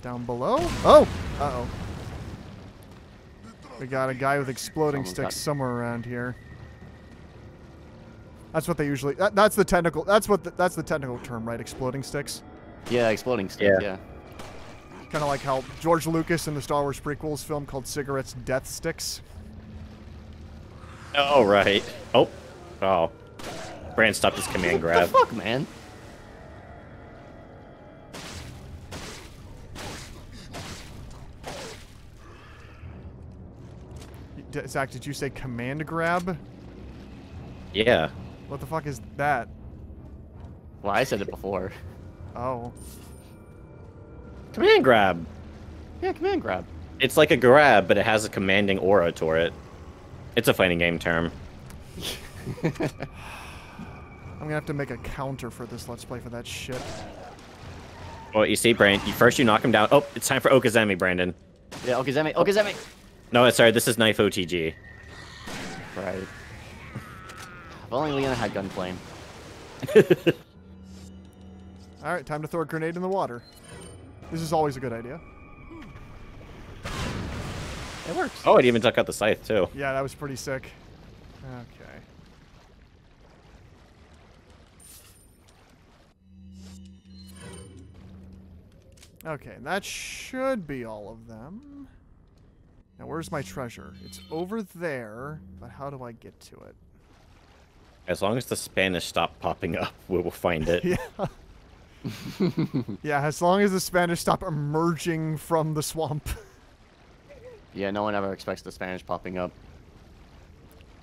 Down below? Oh! Uh-oh. We got a guy with exploding Someone's sticks got- somewhere around here. That's what they usually... that's the technical... That's the technical term, right? Exploding sticks? Yeah, exploding sticks, Yeah. yeah. Kind of like how George Lucas in the Star Wars prequels film called cigarettes death sticks. Oh, right. Oh. Oh. Brand stopped his command What the grab. fuck, man? Zach, did you say command grab? Yeah. What the fuck is that? Well, I said it before. Oh. Command grab. Yeah, command grab. It's like a grab, but it has a commanding aura to it. It's a fighting game term. I'm gonna have to make a counter for this Let's Play for that shit. Well, you see, Brandon, first you knock him down. Oh, it's time for Okazami, Brandon. Yeah, Okizeme, Okizeme! No, sorry, this is knife OTG. Right. If only Leon had gun flame. All right, time to throw a grenade in the water. This is always a good idea. It works. Oh, it even took out the scythe, too. Yeah, that was pretty sick. Okay. Okay, that should be all of them. Now, where's my treasure? It's over there, but how do I get to it? As long as the Spanish stop popping up, we will find it. Yeah. Yeah, as long as the Spanish stop emerging from the swamp. Yeah, no one ever expects the Spanish popping up.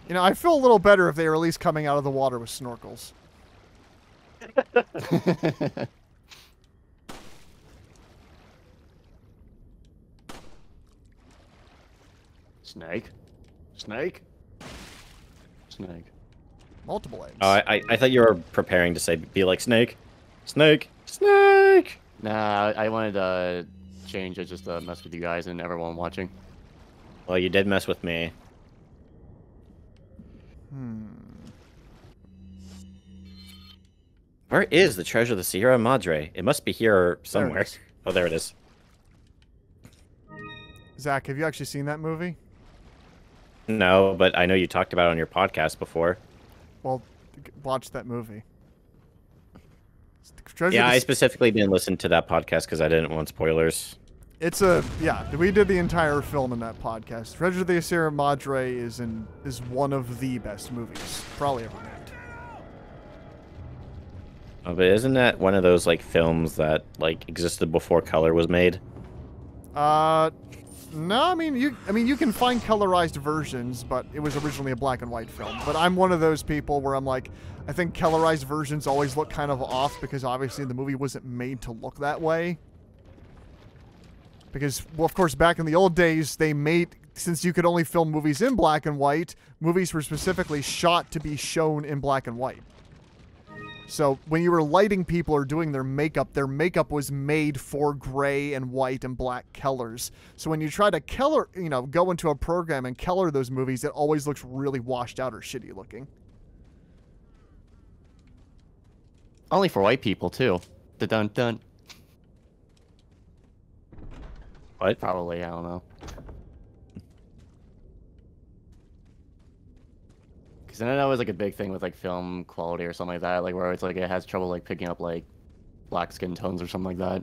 You know, I feel a little better if they were at least coming out of the water with snorkels. Snake? Snake? Snake. Multiple eggs. Oh, I thought you were preparing to say, be like Snake. Snake. Snake! Nah, I wanted to change it just to mess with you guys and everyone watching. Well, you did mess with me. Where is the treasure of the Sierra Madre? It must be here somewhere. is. Oh, there it is. Zach, have you actually seen that movie? No, but I know you talked about it on your podcast before. Well, watch that movie. Treasure Yeah, of I the- specifically didn't listen to that podcast because I didn't want spoilers. It's a yeah. We did the entire film in that podcast. Treasure of the Sierra Madre is one of the best movies probably ever made. Oh, but isn't that one of those like films that like existed before color was made? No, I mean you can find colorized versions, but it was originally a black and white film. But I'm one of those people where I'm like, I think colorized versions always look kind of off because obviously the movie wasn't made to look that way. Because, well, of course, back in the old days, they made, since you could only film movies in black and white, movies were specifically shot to be shown in black and white. So when you were lighting people or doing their makeup was made for gray and white and black colors. So when you try to color, go into a program and color those movies, it always looks really washed out or shitty looking. Only for white people, too. Dun-dun. What? Probably, I don't know. Because I know that was like a big thing with like film quality or something like that, like where it's like it has trouble like picking up like black skin tones or something like that.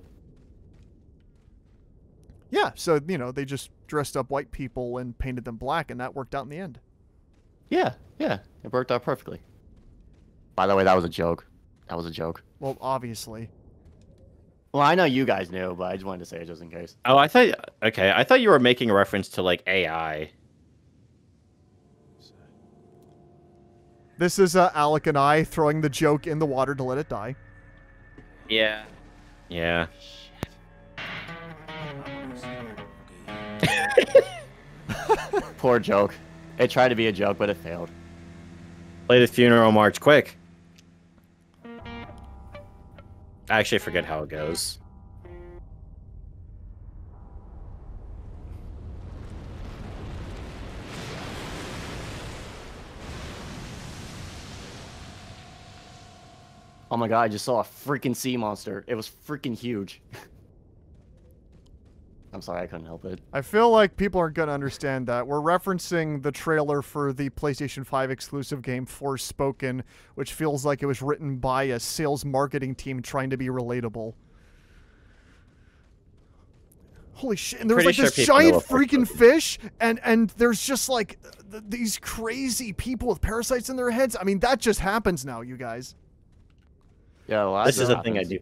Yeah, so, they just dressed up white people and painted them black, and that worked out in the end. Yeah, it worked out perfectly. By the way, that was a joke. That was a joke. Well, obviously. Well, I know you guys knew, but I just wanted to say it just in case. Oh, I thought you were making a reference to like AI. This is Alec and I throwing the joke in the water to let it die. Yeah. Yeah. Poor joke. It tried to be a joke, but it failed. Play the funeral march quick. I actually forget how it goes. Oh my god, I just saw a freaking sea monster. It was freaking huge. I'm sorry, I couldn't help it. I feel like people aren't going to understand that. We're referencing the trailer for the PlayStation 5 exclusive game Forspoken, which feels like it was written by a sales marketing team trying to be relatable. Holy shit, and there was Pretty like sure this people know giant what freaking Forspoken fish, and there's just like these crazy people with parasites in their heads. I mean, that just happens now, you guys. Yeah, well, This is the thing I do.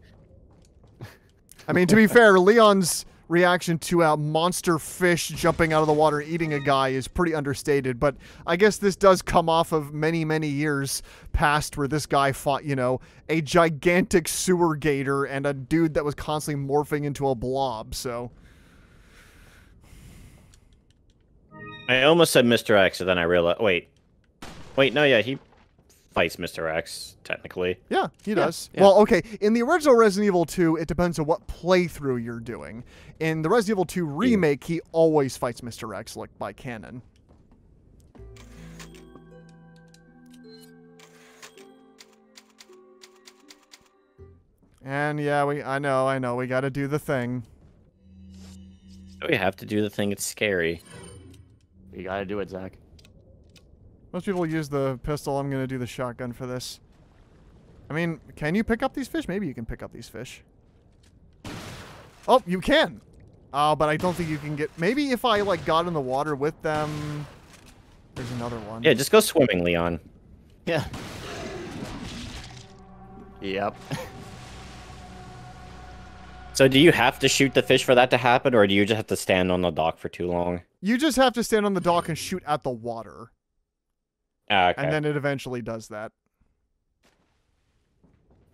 I mean, to be fair, Leon's reaction to a monster fish jumping out of the water and eating a guy is pretty understated, but I guess this does come off of many, many years past where this guy fought, a gigantic sewer gator and a dude that was constantly morphing into a blob, so... I almost said Mr. X, and then I realized... Wait, no, yeah, he fights Mr. X, technically. Yeah, he does. yeah. Well, okay, in the original Resident Evil 2, it depends on what playthrough you're doing. In the Resident Evil 2 remake, he always fights Mr. X, like, by canon. And yeah, I know, we gotta do the thing. We have to do the thing. It's scary. You gotta do it, Zach. Most people use the pistol. I'm gonna do the shotgun for this. I mean, can you pick up these fish? Maybe you can pick up these fish. Oh, you can! But I don't think you can get... Maybe if I, like, got in the water with them... There's another one. Yeah, just go swimming, Leon. Yeah. Yep. So do you have to shoot the fish for that to happen, or do you just have to stand on the dock for too long? You just have to stand on the dock and shoot at the water. Ah, okay. And then it eventually does that.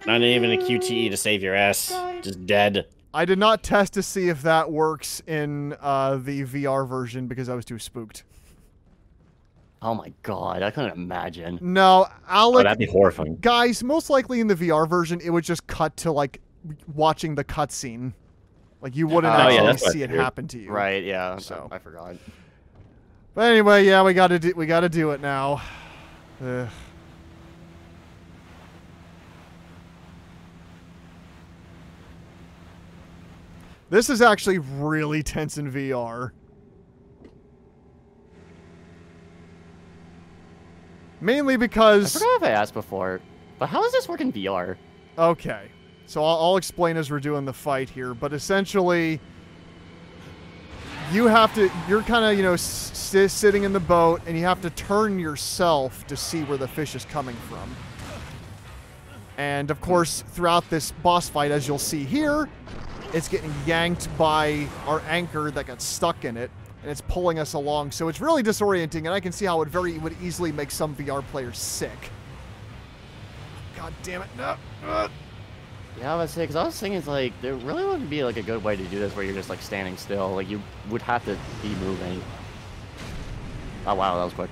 Not even a QTE to save your ass. Just dead. I did not test to see if that works in the VR version because I was too spooked. Oh my god, I couldn't imagine. No, Alec... Oh, that'd be horrifying. Guys, most likely in the VR version, it would just cut to, like, watching the cutscene. Like, you wouldn't actually that's what see I it figured. happen to you. Right, yeah, So. I forgot. But anyway, yeah, we gotta do it now. Ugh. This is actually really tense in VR. Mainly I because... forgot if I asked before, but how does this work in VR? Okay. So I'll explain as we're doing the fight here, but essentially... You have to... You're kind of, you know, sitting in the boat, and you have to turn yourself to see where the fish is coming from. And, of course, throughout this boss fight, as you'll see here, it's getting yanked by our anchor that got stuck in it, and it's pulling us along. So it's really disorienting, and I can see how it would easily make some VR players sick. God damn it. No. Yeah, I was say, because I was thinking, it's like, there really wouldn't be, like, a good way to do this where you're just, like, standing still. Like, you would have to be moving. Oh, wow, that was quick.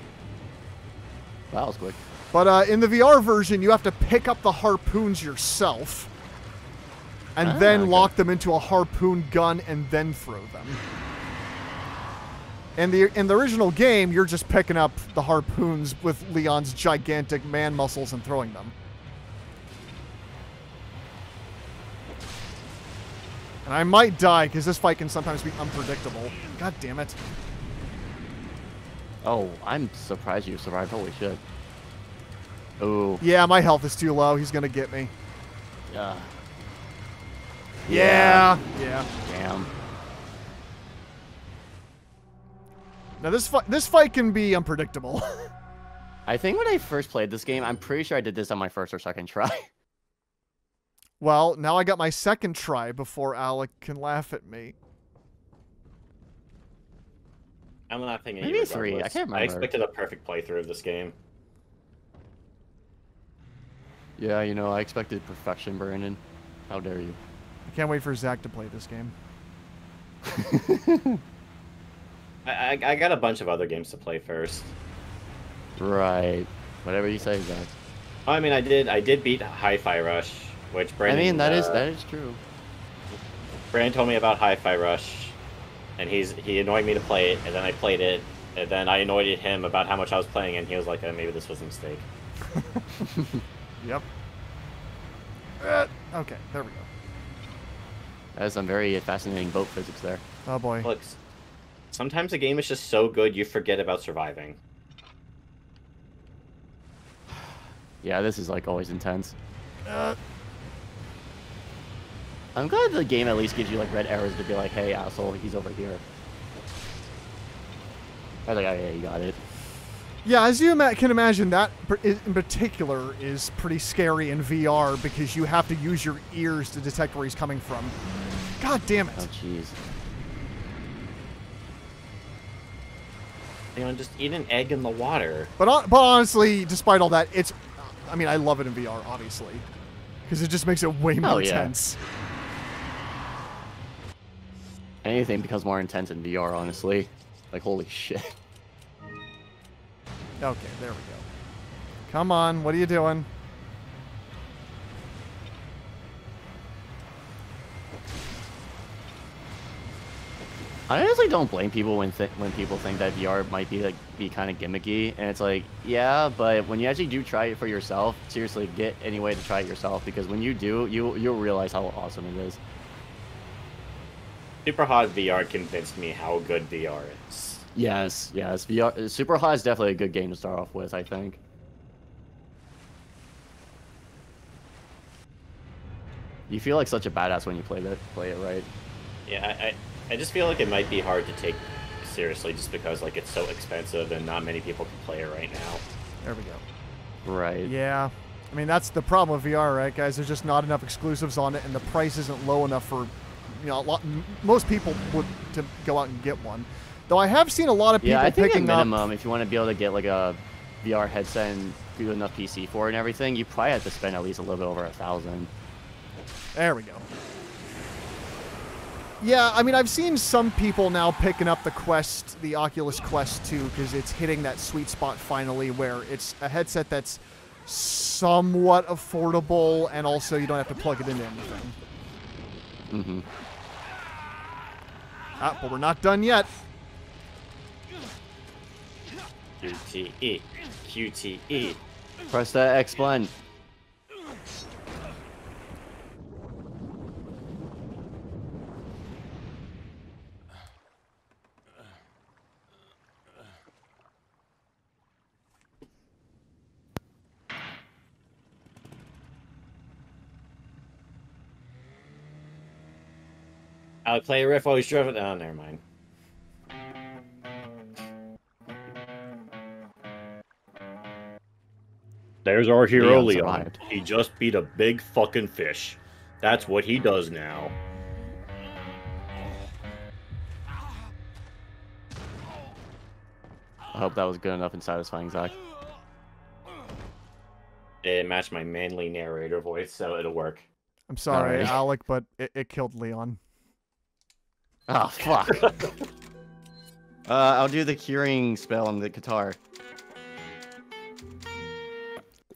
That was quick. But in the VR version, you have to pick up the harpoons yourself, and then okay. lock them into a harpoon gun and then throw them. In the original game, you're just picking up the harpoons with Leon's gigantic man muscles and throwing them. And I might die, because this fight can sometimes be unpredictable. God damn it. Oh, I'm surprised you survived. Holy shit. Ooh. Yeah, my health is too low. He's going to get me. Yeah. Yeah. Damn. Now, this fight can be unpredictable. I think when I first played this game, I'm pretty sure I did this on my first or second try. Well, now I got my second try before Alec can laugh at me. I'm laughing at you. Maybe 3. I regardless. can't remember. I expected a perfect playthrough of this game. Yeah, you know, I expected perfection, Brandon. How dare you? I can't wait for Zach to play this game. I got a bunch of other games to play first. Right. Whatever you say, Zach. Oh, I mean, I did beat Hi-Fi Rush, which Brandon... I mean, that is true. Brandon told me about Hi-Fi Rush, and he annoyed me to play it, and then I played it, and then I annoyed him about how much I was playing, and he was like, maybe this was a mistake. Yep. Okay, there we go. That is some very fascinating boat physics there. Oh boy. Look, sometimes a game is just so good you forget about surviving. Yeah, this is like always intense. I'm glad the game at least gives you like red arrows to be like, hey asshole, he's over here. I was like, oh yeah, you got it. Yeah, as you can imagine, that in particular is pretty scary in VR because you have to use your ears to detect where he's coming from. God damn it. Oh jeez. You know, just eat an egg in the water. But honestly, despite all that, I mean, I love it in VR, obviously. Because it just makes it way more intense. Anything becomes more intense in VR, honestly. Like, holy shit. Okay, there we go. Come on, what are you doing? I honestly don't blame people when people think that VR might be kind of gimmicky, and it's like, yeah, but when you actually do try it for yourself, seriously, get any way to try it yourself, because when you do, you'll realize how awesome it is. Super Hot VR convinced me how good VR is. Yes, VR Super Hot is definitely a good game to start off with, I think. You feel like such a badass when you play it right. Yeah, I just feel like it might be hard to take seriously just because like it's so expensive and not many people can play it right now. There we go. Right. Yeah. I mean, that's the problem with VR, right, guys? There's just not enough exclusives on it, and the price isn't low enough for, you know, most people would to go out and get one. Though I have seen a lot of people I think picking at minimum, up. if you want to be able to get like a VR headset and good enough PC for it and everything, you probably have to spend at least a little bit over $1,000. There we go. Yeah, I mean, I've seen some people now picking up the Oculus Quest 2, because it's hitting that sweet spot finally where it's a headset that's somewhat affordable, and also you don't have to plug it into anything. Mm-hmm. Ah, but we're not done yet. QTE. QTE. Press that X button. I'll play a riff while he's driven. Oh, never mind. There's our hero, Leon. Survived. He just beat a big fucking fish. That's what he does now. I hope that was good enough and satisfying, Zach. It matched my manly narrator voice, so it'll work. I'm sorry, Alright. Alec, but it killed Leon. Oh, fuck. I'll do the curing spell on the guitar.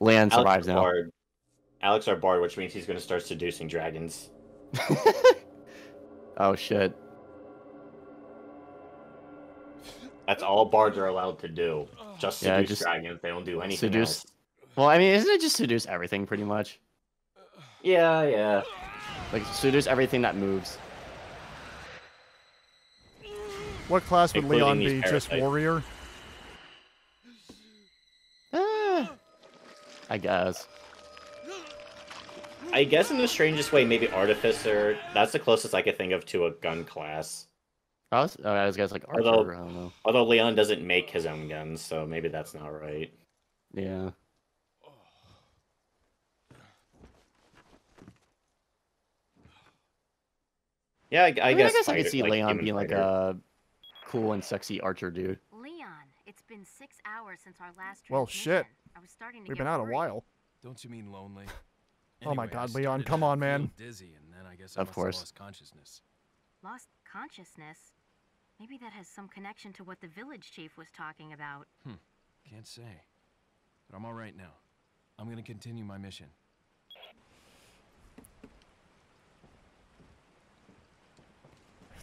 Leon survives now. Alex our bard, which means he's going to start seducing dragons. Oh, shit. That's all bards are allowed to do. Just seduce just dragons. They don't do anything seduce. else. Well, I mean, isn't it just seduce everything, pretty much? Yeah. Like, seduce everything that moves. What class would Including Leon these be? Just parasites. warrior? I guess. I guess in the strangest way, maybe artificer. That's the closest I could think of to a gun class. I was guess like archer. Although- I don't know. Although Leon doesn't make his own guns, so maybe that's not right. Yeah. Yeah, I I guess. guess I could fighter- see like, Leon human being like fighter. a cool and sexy archer dude. Leon, it's been 6 hours since our last Well, transmission. shit. I was starting to We've get been out a worried. while. Don't you mean lonely? Oh my Anyway, I God, Leon, started come to on, feel man. Dizzy, and then I guess I Of must course. have lost consciousness. Lost consciousness? Maybe that has some connection to what the village chief was talking about. Can't say. But I'm all right now. I'm gonna continue my mission.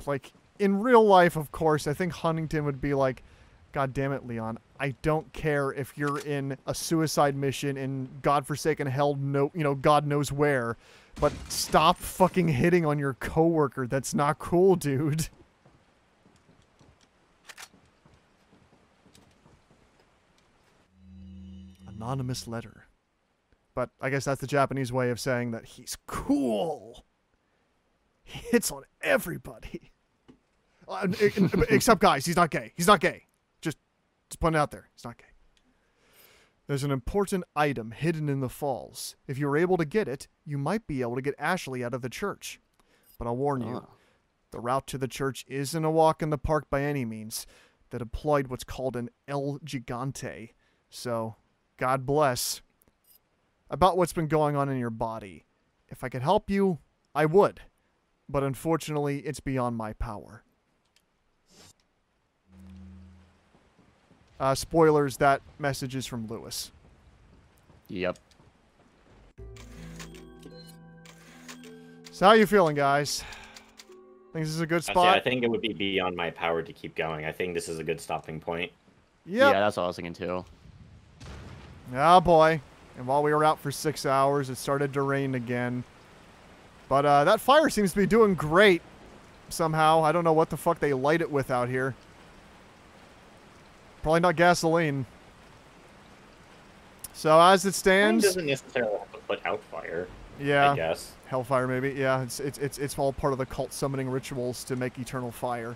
Like, in real life, of course, I think Huntington would be like, God damn it, Leon. I don't care if you're in a suicide mission in godforsaken hell, God knows where. But stop fucking hitting on your coworker. That's not cool, dude. Anonymous letter. But I guess that's the Japanese way of saying that he's cool. He hits on everybody. Except guys. He's not gay. He's not gay. Just putting it out there. He's not gay. There's an important item hidden in the falls. If you're able to get it, you might be able to get Ashley out of the church. But I'll warn you, the route to the church isn't a walk in the park by any means. They deployed what's called an El Gigante. So, God bless. About what's been going on in your body. If I could help you, I would. But unfortunately, it's beyond my power. Spoilers, that message is from Lewis. Yep. So how you feeling, guys? Think this is a good Honestly, spot? I think it would be beyond my power to keep going. I think this is a good stopping point. Yep. Yeah, that's what I was thinking too. Oh boy. And while we were out for 6 hours, it started to rain again. But that fire seems to be doing great somehow. I don't know what the fuck they light it with out here. Probably not gasoline. So as it It stands, doesn't necessarily have to put out fire, yeah, I guess. hellfire maybe. Yeah, it's all part of the cult summoning rituals to make eternal fire.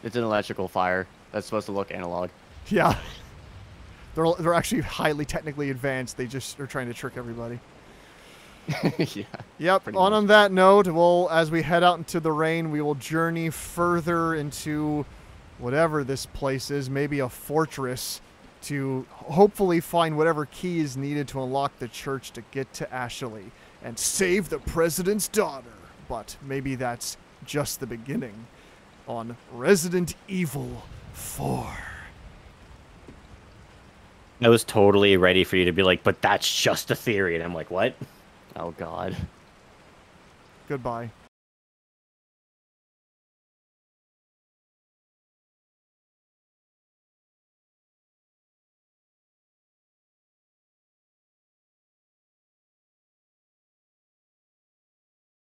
It's an electrical fire. That's supposed to look analog. Yeah. They're actually highly technically advanced. They just are trying to trick everybody. Yeah. Yep. Pretty On much. on that note, we'll as we head out into the rain, we will journey further into whatever this place is, maybe a fortress, to hopefully find whatever key is needed to unlock the church to get to Ashley and save the president's daughter. But maybe that's just the beginning on Resident Evil 4. I was totally ready for you to be like, but that's just a theory. And I'm like, what? Oh God. Goodbye.